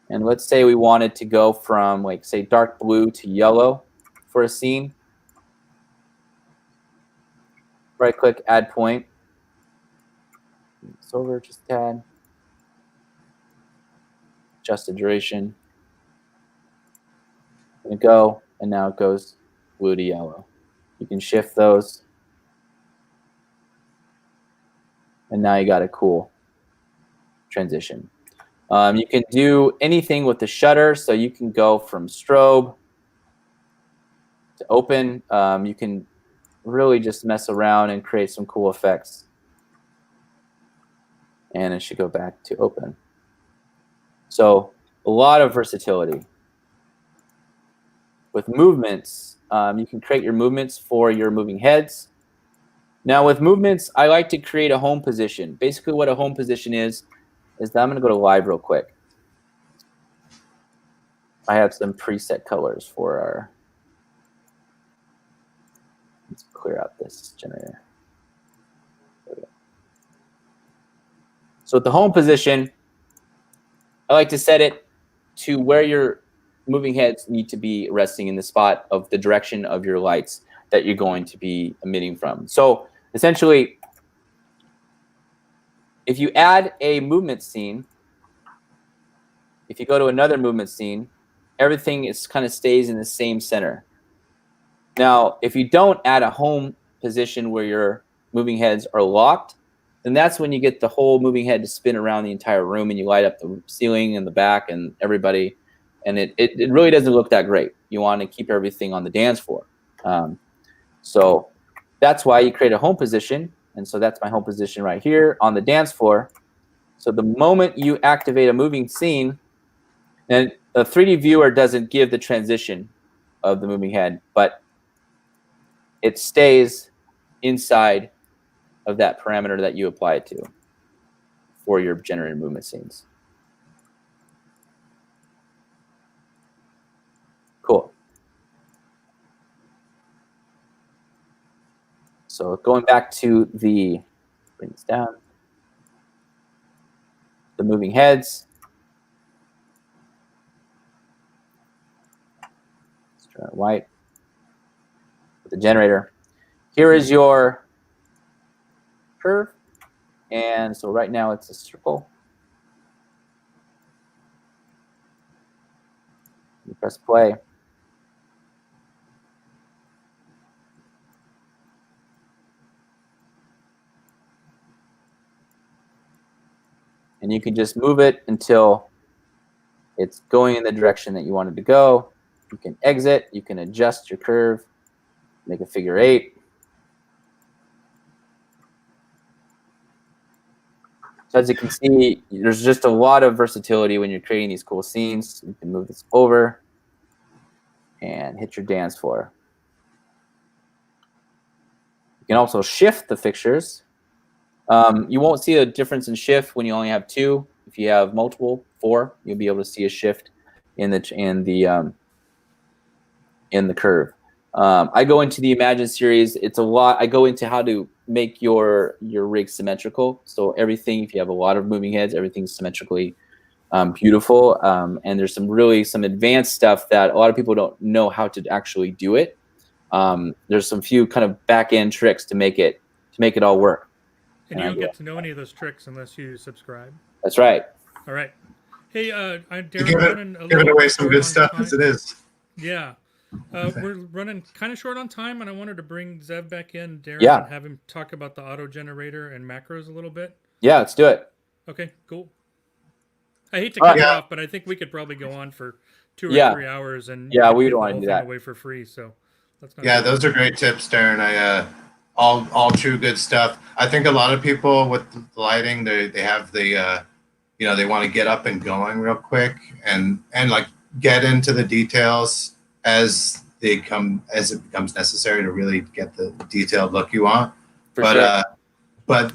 And let's say we wanted to go from, like, say, dark blue to yellow for a scene. Right-click, add point. It's over just a tad. Adjust the duration. And it go, and now it goes blue to yellow. You can shift those. And now you got a cool transition. You can do anything with the shutter, so you can go from strobe to open. You can really just mess around and create some cool effects. And it should go back to open. So a lot of versatility. With movements, you can create your movements for your moving heads. Now with movements, I like to create a home position. Basically what a home position is that I'm going to go to live real quick. I have some preset colors for our, let's clear out this generator. There we go. So with the home position, I like to set it to where your moving heads need to be resting in the spot of the direction of your lights that you're going to be emitting from. So essentially, if you add a movement scene, if you go to another movement scene, everything is kind of stays in the same center. Now, if you don't add a home position where your moving heads are locked, then that's when you get the whole moving head to spin around the entire room, and you light up the ceiling and the back and everybody, and it really doesn't look that great. You want to keep everything on the dance floor. So that's why you create a home position. And so that's my home position right here on the dance floor. So the moment you activate a moving scene, and the 3D viewer doesn't give the transition of the moving head, but it stays inside of that parameter that you apply it to for your generated movement scenes. Cool. So going back to the, bring this down, the moving heads. Let's turn it white. With the generator. Here is your curve. And so right now it's a circle. You press play. And you can just move it until it's going in the direction that you want it to go. You can exit. You can adjust your curve, make a figure 8. So as you can see, there's just a lot of versatility when you're creating these cool scenes. You can move this over and hit your dance floor. You can also shift the fixtures. You won't see a difference in shift when you only have 2. If you have multiple, 4, you'll be able to see a shift in the curve. I go into the Imagine series. It's a lot. I go into how to make your rig symmetrical. So everything, if you have a lot of moving heads, everything's symmetrically beautiful. And there's some advanced stuff that a lot of people don't know how to actually do it. There's some few kind of back end tricks to make it all work. And you don't get to know any of those tricks unless you subscribe. That's right. All right. Hey, Darren, You're giving away some good stuff as it is. Yeah. We're running kind of short on time, and I wanted to bring Zev back in, Darren, Yeah. and have him talk about the auto generator and macros a little bit. Yeah, let's do it. Okay, cool. I hate to All cut right. you off, but I think we could probably go on for 2 or Yeah. 3 hours, and Yeah, you we could don't give wanna the whole do thing that. away for free. So let's not. Yeah, do that. those are great tips, Darren. I all true good stuff. I think a lot of people with the lighting, they have the they want to get up and going real quick and like get into the details as it becomes necessary to really get the detailed look you want. For but sure. But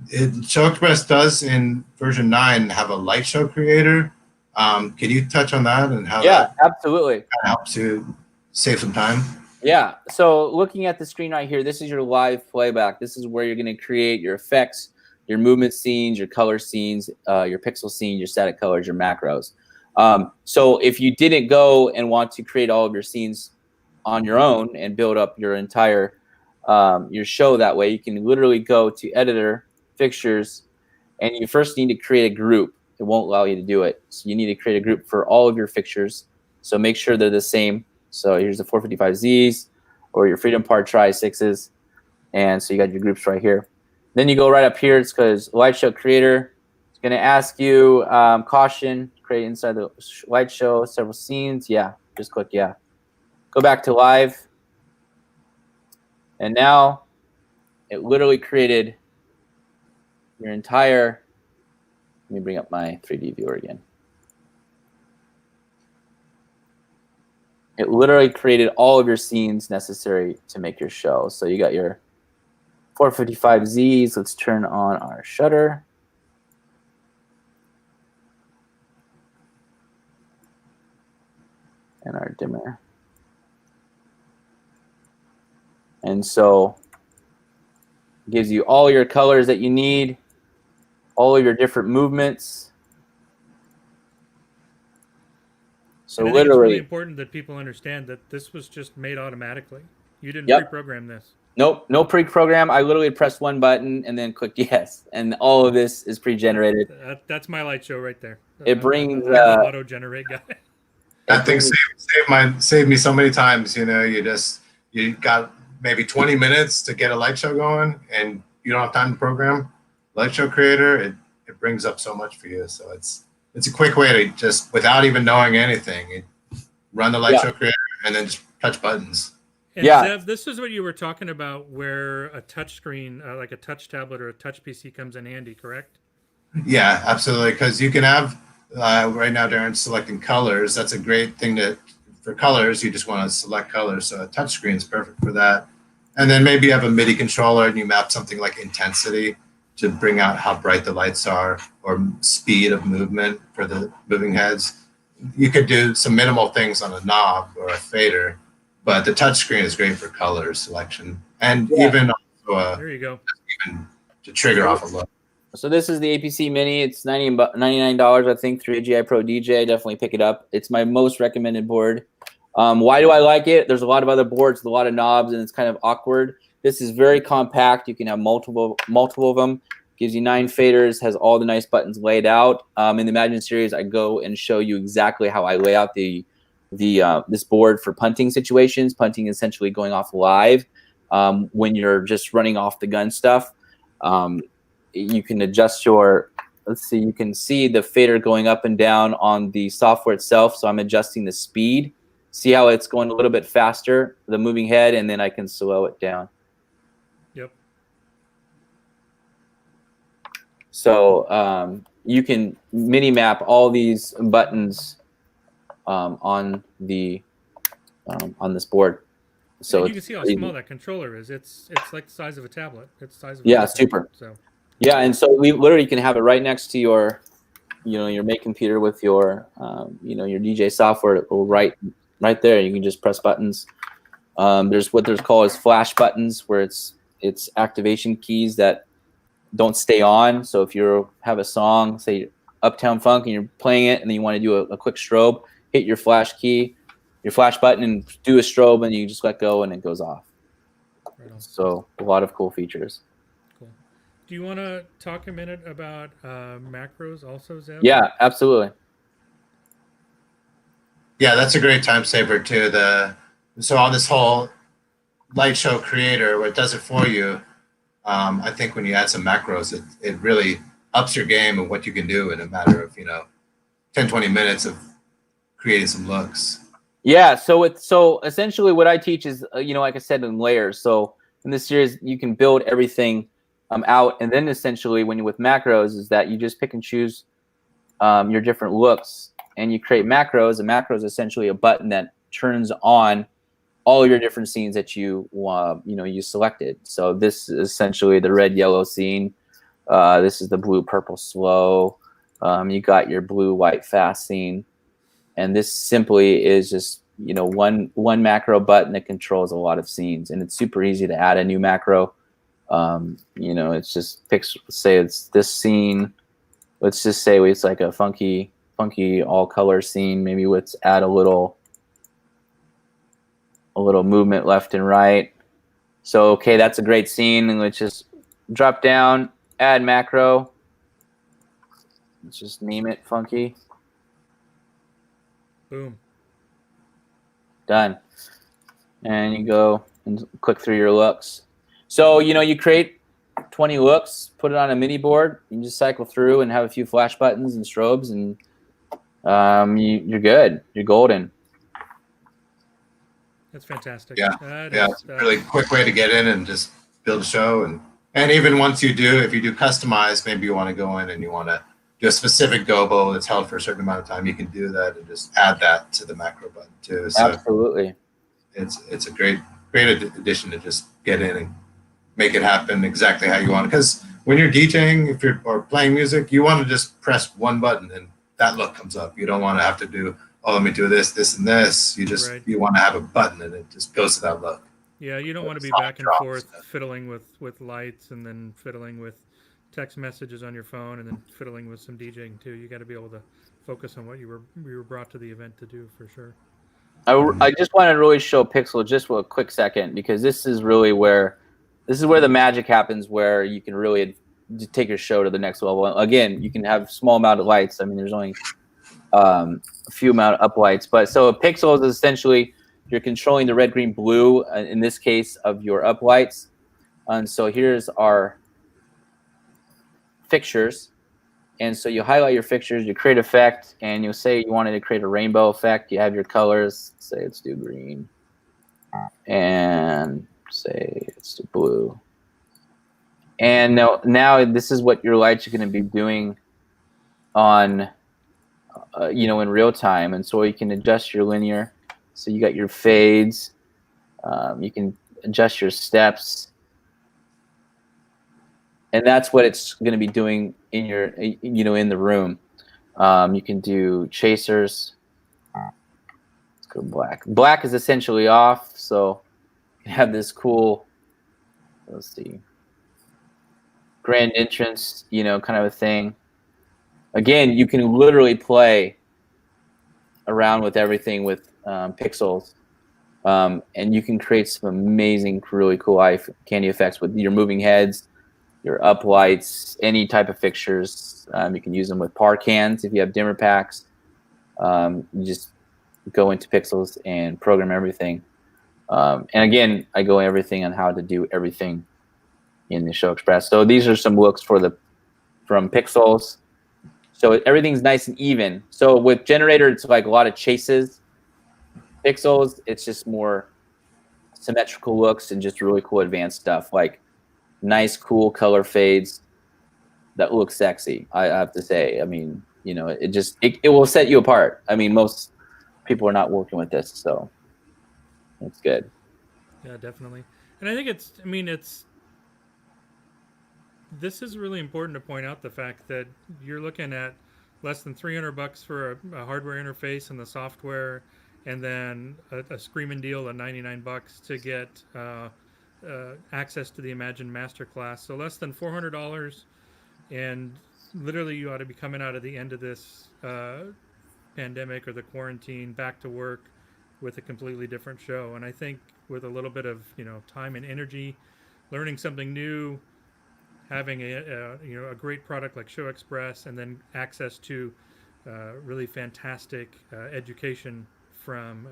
ShowXpress does in version 9 have a light show creator. Can you touch on that and how that absolutely kind of helps you save some time? Yeah. So looking at the screen right here, this is your live playback. This is where you're going to create your effects, your movement scenes, your color scenes, your pixel scenes, your static colors, your macros. So if you didn't go and want to create all of your scenes on your own and build up your entire your show that way, you can literally go to editor, fixtures, and you first need to create a group. It won't allow you to do it. So you need to create a group for all of your fixtures. So make sure they're the same. So here's the 455Zs or your Freedom Part Tri-6s. And so you got your groups right here. Then you go right up here. It's because Light Show Creator. It's going to ask you caution, create inside the Light Show several scenes. Yeah, just click yeah. Go back to live. And now it literally created your entire, let me bring up my 3D viewer again. It literally created all of your scenes necessary to make your show. So you got your 455Zs. Let's turn on our shutter. And our dimmer. And so it gives you all your colors that you need, all of your different movements. So and I think literally, it's really important that people understand that this was just made automatically. You didn't pre-program this. Nope, no pre-program. I literally pressed one button and then clicked yes, and all of this is pre-generated. That's my light show right there. It brings I'm the auto-generate guy. That thing saved me so many times. You got maybe 20 minutes to get a light show going, and you don't have time to program. Light show creator, it brings up so much for you. So it's a quick way to just, without even knowing anything, run the light show creator and then just touch buttons. And Zev, this is what you were talking about, where a touch screen, like a touch tablet or a touch PC, comes in handy, correct? Yeah, absolutely. Because you can have right now, Darren's selecting colors. That's a great thing for colors. You just want to select colors, so a touch screen is perfect for that. And then maybe you have a MIDI controller and you map something like intensity to bring out how bright the lights are, or speed of movement for the moving heads. You could do some minimal things on a knob or a fader, but the touch screen is great for color selection, and even also, there you go, even to trigger off a look. So this is the APC Mini. It's $99, I think, through agiprodj. Definitely pick it up. It's my most recommended board. Why do I like it? There's a lot of other boards with a lot of knobs, and it's kind of awkward. This is very compact. You can have multiple of them. Gives you 9 faders, has all the nice buttons laid out. In the Imagine series, I go and show you exactly how I lay out this board for punting situations. Punting is essentially going off live when you're just running off the gun stuff. You can adjust your, let's see, you can see the fader going up and down on the software itself. So I'm adjusting the speed. See how it's going a little bit faster, the moving head, and then I can slow it down. Yep. So you can mini map all these buttons on this board. So and you can see how small that controller is. It's like the size of a tablet. It's the size of a tablet. Super. So yeah, and so we literally can have it right next to your, your Make computer with your, your DJ software right there. You can just press buttons. There's what there's called as flash buttons, where it's activation keys that don't stay on. So if you have a song, say Uptown Funk, and you're playing it, and then you want to do a quick strobe, hit your flash key, your flash button, and do a strobe, and you just let go, and it goes off. Right on. So a lot of cool features. Cool. Do you want to talk a minute about macros also, Zev? Yeah, absolutely. Yeah, that's a great time saver too. So on this whole light show creator, what does it for you? I think when you add some macros, it really ups your game and what you can do in a matter of 10, 20 minutes of creating some looks. Yeah, so essentially what I teach is like I said, in layers. So in this series you can build everything out, and then essentially when you're with macros is that you just pick and choose your different looks, and you create macros. A macro is essentially a button that turns on all your different scenes that you you selected. So this is essentially the red yellow scene. This is the blue purple slow. You got your blue white fast scene. And this simply is just one macro button that controls a lot of scenes, and it's super easy to add a new macro. It's just picks. Say it's this scene. Let's just say it's like a funky all color scene. Maybe let's add a little movement left and right. So okay, that's a great scene, and let's just drop down, add macro. Let's just name it funky. Boom. Done. And you go and click through your looks. So, you create 20 looks, put it on a mini board, you can just cycle through and have a few flash buttons and strobes, and you're good. You're golden. That's fantastic. Yeah, it's a really quick way to get in and just build a show. And even once you do, if you do customize, maybe you want to go in and you want to do a specific gobo that's held for a certain amount of time, you can do that and just add that to the macro button too. So absolutely, it's a great addition to just get in and make it happen exactly how you want. Because when you're DJing, or playing music, you want to just press one button and that look comes up. You don't want to have to do, let me do this, and this. You want to have a button and it just goes to that look. Yeah, you don't want to be back and forth fiddling with lights and then fiddling with text messages on your phone and then fiddling with some DJing too. You got to be able to focus on what you were brought to the event to do, for sure. I just want to really show Pixel just for a quick second, because this is where the magic happens, where you can really take your show to the next level. Again, you can have small amount of lights. I mean, there's only a few amount of up lights, but so a pixel is essentially you're controlling the red, green, blue in this case of your up lights. And so here's our fixtures, and so you highlight your fixtures, you create effect, and you'll say you wanted to create a rainbow effect. You have your colors. Say let's do green, and say let's do blue. And now this is what your lights are going to be doing on in real time. And so you can adjust your linear. So you got your fades. You can adjust your steps. And that's what it's going to be doing in your, in the room. You can do chasers. Let's go black. Black is essentially off, so you have this cool, let's see, grand entrance, kind of a thing. Again, you can literally play around with everything with pixels, and you can create some amazing, really cool eye candy effects with your moving heads, your up lights, any type of fixtures. You can use them with par cans if you have dimmer packs. You just go into pixels and program everything. And again, I go everything on how to do everything in the ShowXpress. So these are some looks from pixels. So everything's nice and even. So with generator, it's like a lot of chases. Pixels, it's just more symmetrical looks and just really cool advanced stuff, like nice, cool color fades that look sexy. I have to say. I mean, it will set you apart. I mean, most people are not working with this, so it's good. Yeah, definitely. And I think this is really important to point out, the fact that you're looking at less than $300 for a hardware interface and the software, and then a screaming deal of $99 to get access to the Imagine Masterclass. So less than $400, and literally you ought to be coming out of the end of this pandemic or the quarantine back to work with a completely different show. And I think with a little bit of time and energy, learning something new, having a great product like ShowXpress, and then access to really fantastic education from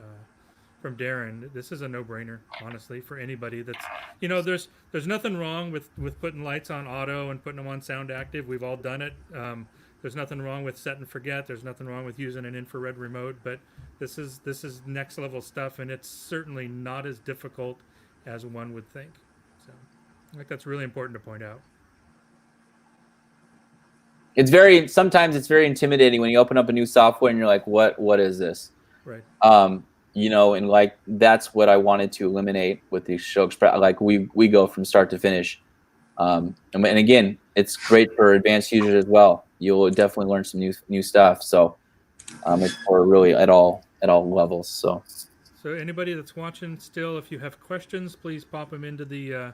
Darren. This is a no-brainer, honestly, for anybody that's, you know, there's nothing wrong with putting lights on auto and putting them on sound active. We've all done it. There's nothing wrong with set and forget. There's nothing wrong with using an infrared remote, but this is next level stuff, and it's certainly not as difficult as one would think. So I think that's really important to point out. Sometimes it's very intimidating when you open up a new software and you're like, what is this? Right. You know, and like that's what I wanted to eliminate with the ShowXpress. Like we go from start to finish. And again, it's great for advanced users as well. You'll definitely learn some new stuff. So it's for really at all levels. So anybody that's watching still, if you have questions, please pop them into the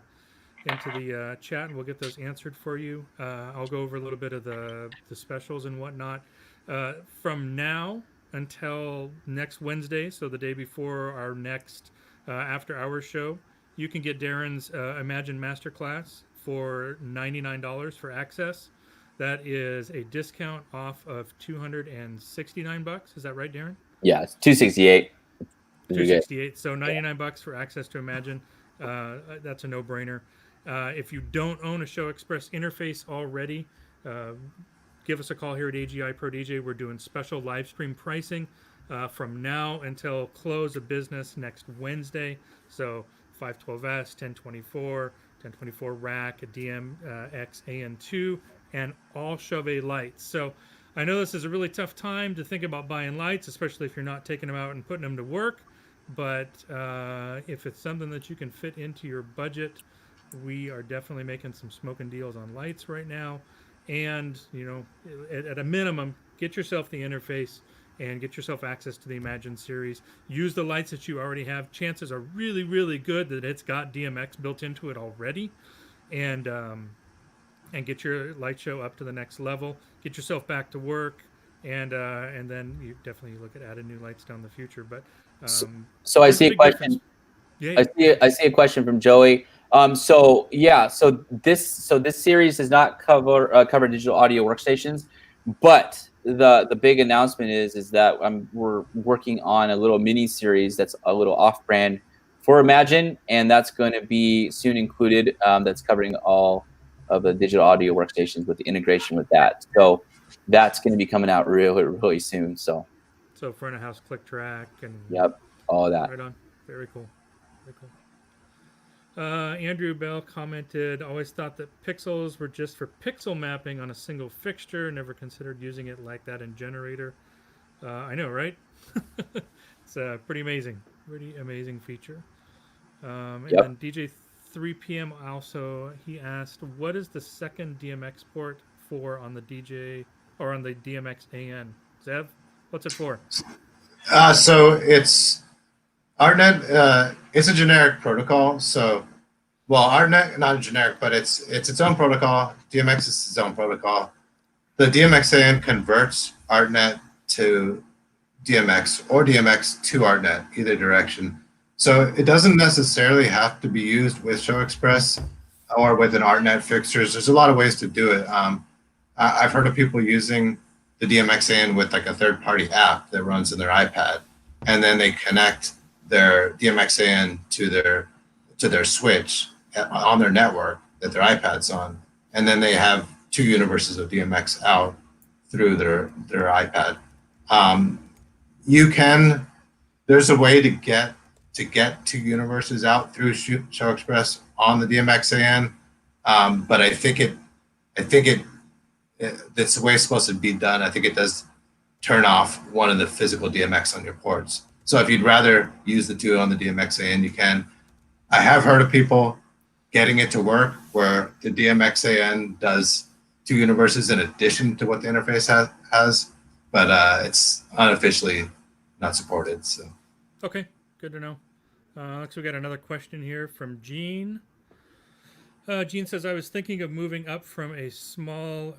chat, and we'll get those answered for you. I'll go over a little bit of the specials and whatnot. From now until next Wednesday, so the day before our next after hours show, you can get Darren's Imagine Masterclass for $99 for access. That is a discount off of $269. Is that right, Darren? Yeah, it's $268. $268. So $99 for access to Imagine. That's a no-brainer. If you don't own a ShowXpress interface already, give us a call here at agiprodj. We're doing special live stream pricing from now until close of business next Wednesday. So 512S, 1024, 1024 rack, a DMX AN2, and all Chauvet lights. So I know this is a really tough time to think about buying lights, especially if you're not taking them out and putting them to work. But if it's something that you can fit into your budget, we are definitely making some smoking deals on lights right now. And, you know, at a minimum, get yourself the interface and get yourself access to the Imagine series. Use the lights that you already have. Chances are really, really good that it's got DMX built into it already. And get your light show up to the next level. Get yourself back to work. And then you definitely look at adding new lights down the future. But so I see a question. Yeah. I see a question from Joey. So this series does not cover digital audio workstations, but the big announcement is that we're working on a little mini series that's a little off-brand for Imagine, and that's going to be soon included. That's covering all of the digital audio workstations with the integration with that. So that's going to be coming out really, really soon. So front of house click track and yep, all of that. Right on. Very cool. Very cool. Andrew Bell commented, always thought that pixels were just for pixel mapping on a single fixture. Never considered using it like that in Generator. I know, right? It's a pretty amazing feature. And then DJ 3PM also, he asked, what is the second DMX port for on the DJ or on the DMX AN? Zev, what's it for? So it's ArtNet. It's a generic protocol. So, well, ArtNet, not a generic, but it's its own protocol. DMX is its own protocol. The DMX AN converts ArtNet to DMX or DMX to ArtNet, either direction. So it doesn't necessarily have to be used with ShowXpress or with an ArtNet fixtures. There's a lot of ways to do it. I've heard of people using the DMX AN with like a third-party app that runs in their iPad, and then they connect their DMX AN to their switch on their network that their iPad's on, and then they have two universes of DMX out through their iPad. There's a way to get two universes out through ShowXpress on the DMX AN, but I think that's the way it's supposed to be done. I think it does turn off one of the physical DMX on your ports. So if you'd rather use the two on the DMX AN, you can. I have heard of people getting it to work where the DMX AN does two universes in addition to what the interface has, but it's unofficially not supported. So. Okay, good to know. We got another question here from Gene. Gene says, I was thinking of moving up from a small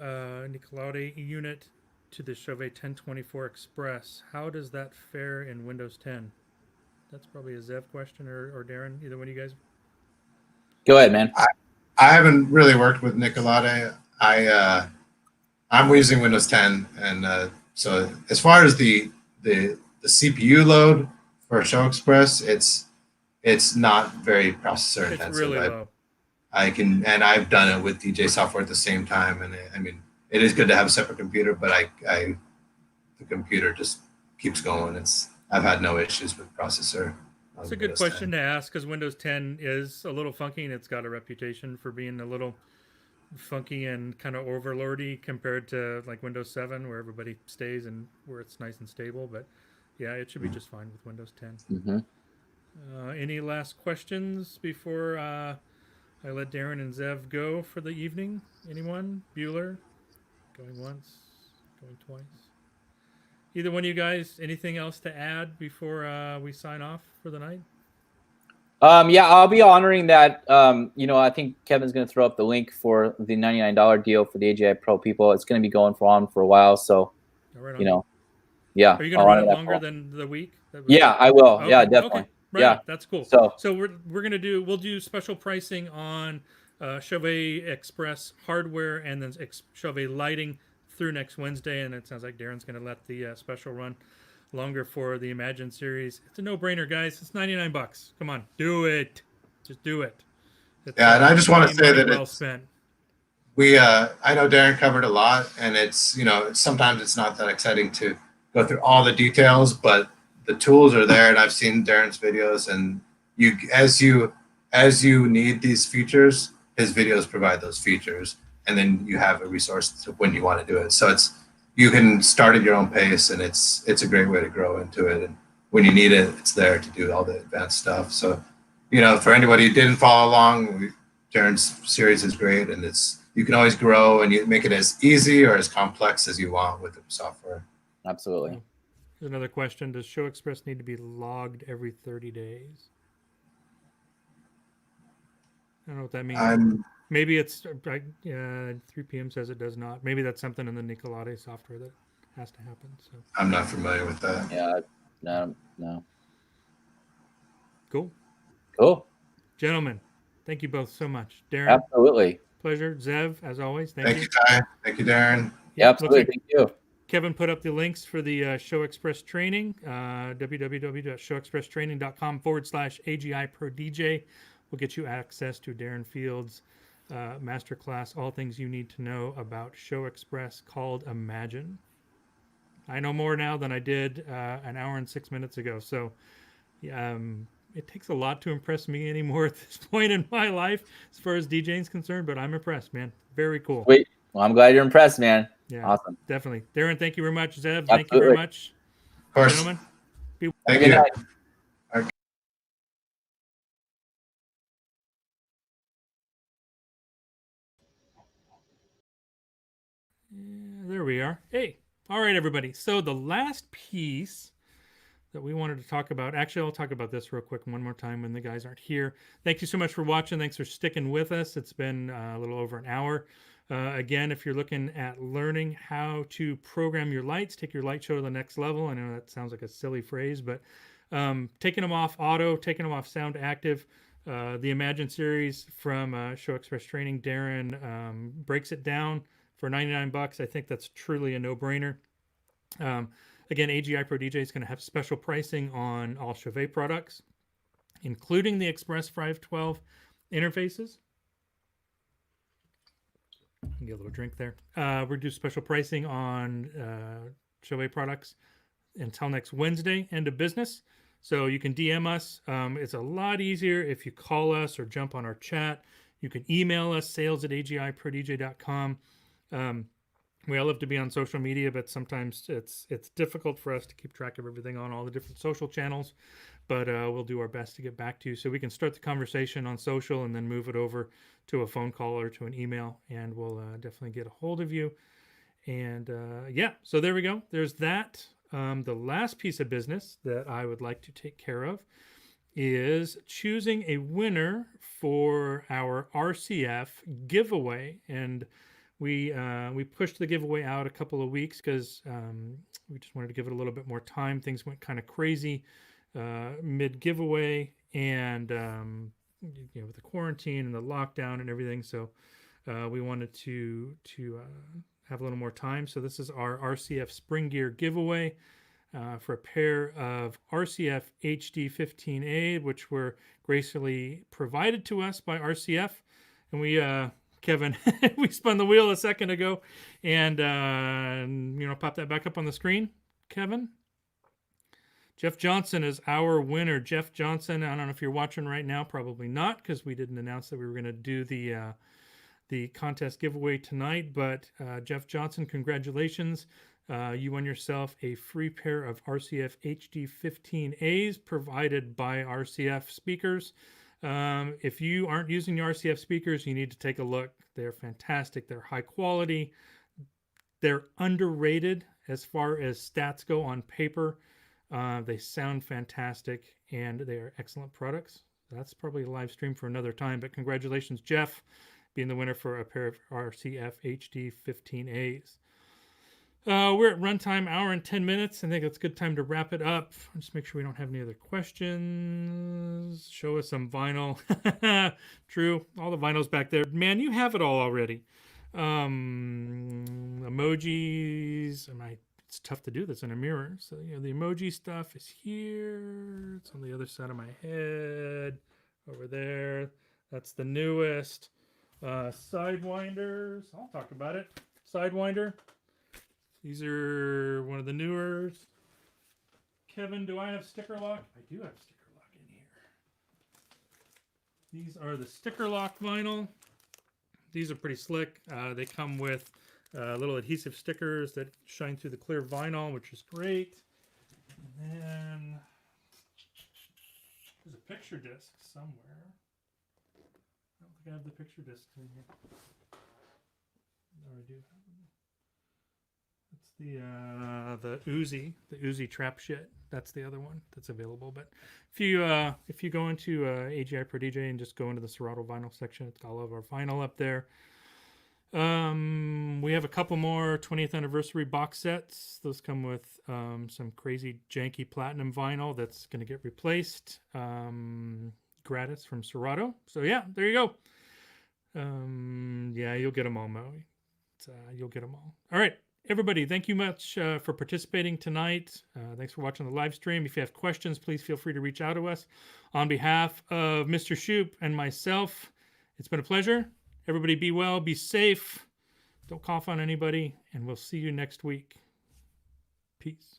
Nicolaude unit to the Chauvet 1024 Express. How does that fare in Windows 10? That's probably a Zev question, or Darren, either one of you guys. Go ahead, man. I haven't really worked with Nicolaude. I'm using Windows 10, and so as far as the the CPU load for ShowXpress, it's not very processor It's intensive. really low. I've done it with DJ software at the same time, and I mean, it is good to have a separate computer, but the computer just keeps going. I've had no issues with processor. It's a good question to ask because Windows 10 is a little funky and it's got a reputation for being a little funky and kind of overlordy compared to like Windows 7 where everybody stays and where it's nice and stable. But yeah, it should be just fine with Windows 10. Mm-hmm. Any last questions before I let Darren and Zev go for the evening? Anyone? Bueller? Going once? Going twice? Either one of you guys, anything else to add before we sign off for the night? Yeah, I'll be honoring that. I think Kevin's going to throw up the link for the $99 deal for the AGI Pro people. It's going to be going on for a while, so yeah. Are you going to run it longer than the week? Yeah, I will. Okay. Yeah, definitely. Okay. Right. Yeah, that's cool. So we're gonna do special pricing on ShowXpress Hardware and then Chauvet lighting through next Wednesday, and it sounds like Darren's gonna let the special run longer for the Imagine series. It's a no-brainer, guys. It's $99. Come on, do it. Just do it. And I just want to say that well spent. I know Darren covered a lot, and it's sometimes it's not that exciting to go through all the details, but the tools are there, and I've seen Darren's videos, and as you need these features, his videos provide those features, and then you have a resource to when you want to do it. So you can start at your own pace, and it's a great way to grow into it. And when you need it, it's there to do all the advanced stuff. So, for anybody who didn't follow along, Darren's series is great, and you can always grow, and you make it as easy or as complex as you want with the software. Absolutely. Here's another question. Does ShowXpress need to be logged every 30 days? I don't know what that means. Maybe it's 3 p.m. says it does not. Maybe that's something in the Nicolade software that has to happen. So I'm not familiar with that. Yeah, no. Cool. Gentlemen, thank you both so much. Darren. Absolutely. Pleasure. Zev, as always. Thank you. Thank you, Ty. Thank you, Darren. Yeah, absolutely. Thank you. Kevin put up the links for the ShowXpress training, www.showexpresstraining.com/AGI will get you access to Darren Field's masterclass, all things you need to know about ShowXpress called Imagine. I know more now than I did an hour and 6 minutes ago. So it takes a lot to impress me anymore at this point in my life as far as DJing is concerned, but I'm impressed, man. Very cool. Sweet. Well, I'm glad you're impressed, man. Yeah, awesome. Definitely. Darren, thank you very much. Zev, Absolutely. thank you very much. Of course. Gentlemen. Thank you. There we are. Hey. All right, everybody. So the last piece that we wanted to talk about, actually, I'll talk about this real quick one more time when the guys aren't here. Thank you so much for watching. Thanks for sticking with us. It's been a little over an hour. Again, if you're looking at learning how to program your lights, take your light show to the next level. I know that sounds like a silly phrase, but taking them off auto, taking them off sound active. The Imagine series from ShowXpress Training, Darren breaks it down for $99. I think that's truly a no-brainer. Again, AGI Pro DJ is going to have special pricing on all Chauvet products, including the Express 512 interfaces. Get a little drink there. We're doing special pricing on Chauvet products until next Wednesday, end of business. So you can DM us. It's a lot easier if you call us or jump on our chat. You can email us, sales@agiprodj.com. We all love to be on social media, but sometimes it's difficult for us to keep track of everything on all the different social channels. But we'll do our best to get back to you so we can start the conversation on social and then move it over to a phone call or to an email, and we'll definitely get a hold of you. And yeah, so there we go. There's that. The last piece of business that I would like to take care of is choosing a winner for our RCF giveaway. And we pushed the giveaway out a couple of weeks because we just wanted to give it a little bit more time. Things went kind of crazy mid giveaway, and with the quarantine and the lockdown and everything. So we wanted to have a little more time. So this is our RCF Spring Gear giveaway. for a pair of RCF HD 15A, which were gracefully provided to us by RCF. And we, Kevin, we spun the wheel a second ago, and pop that back up on the screen, Kevin. Jeff Johnson is our winner. Jeff Johnson, I don't know if you're watching right now, probably not, because we didn't announce that we were going to do the contest giveaway tonight. But Jeff Johnson, congratulations. You won yourself a free pair of RCF HD 15As provided by RCF speakers. If you aren't using your RCF speakers, you need to take a look. They're fantastic. They're high quality. They're underrated as far as stats go on paper. They sound fantastic, and they are excellent products. That's probably a live stream for another time, but congratulations, Jeff, being the winner for a pair of RCF HD 15As. We're at runtime, hour and 10 minutes. I think it's a good time to wrap it up. Just make sure we don't have any other questions. Show us some vinyl. True, all the vinyl's back there. Man, you have it all already. Emojis. It's tough to do this in a mirror. So, the emoji stuff is here. It's on the other side of my head. Over there. That's the newest. Sidewinders. I'll talk about it. Sidewinder. These are one of the newer. Kevin, do I have sticker lock? I do have sticker lock in here. These are the sticker lock vinyl. These are pretty slick. They come with little adhesive stickers that shine through the clear vinyl, which is great. And then there's a picture disc somewhere. I don't think I have the picture disc in here. No, I do have them. It's the Uzi trap shit. That's the other one that's available. But if you go into agiprodj and just go into the Serato vinyl section, it's got all of our vinyl up there. We have a couple more 20th anniversary box sets. Those come with some crazy janky platinum vinyl that's going to get replaced gratis from Serato. So yeah, there you go. Yeah, you'll get them all, Maui. You'll get them all. All right, everybody, thank you much for participating tonight. Thanks for watching the live stream. If you have questions, please feel free to reach out to us. On behalf of Mr. Shoop and myself, it's been a pleasure. Everybody be well, be safe, don't cough on anybody, and we'll see you next week. Peace.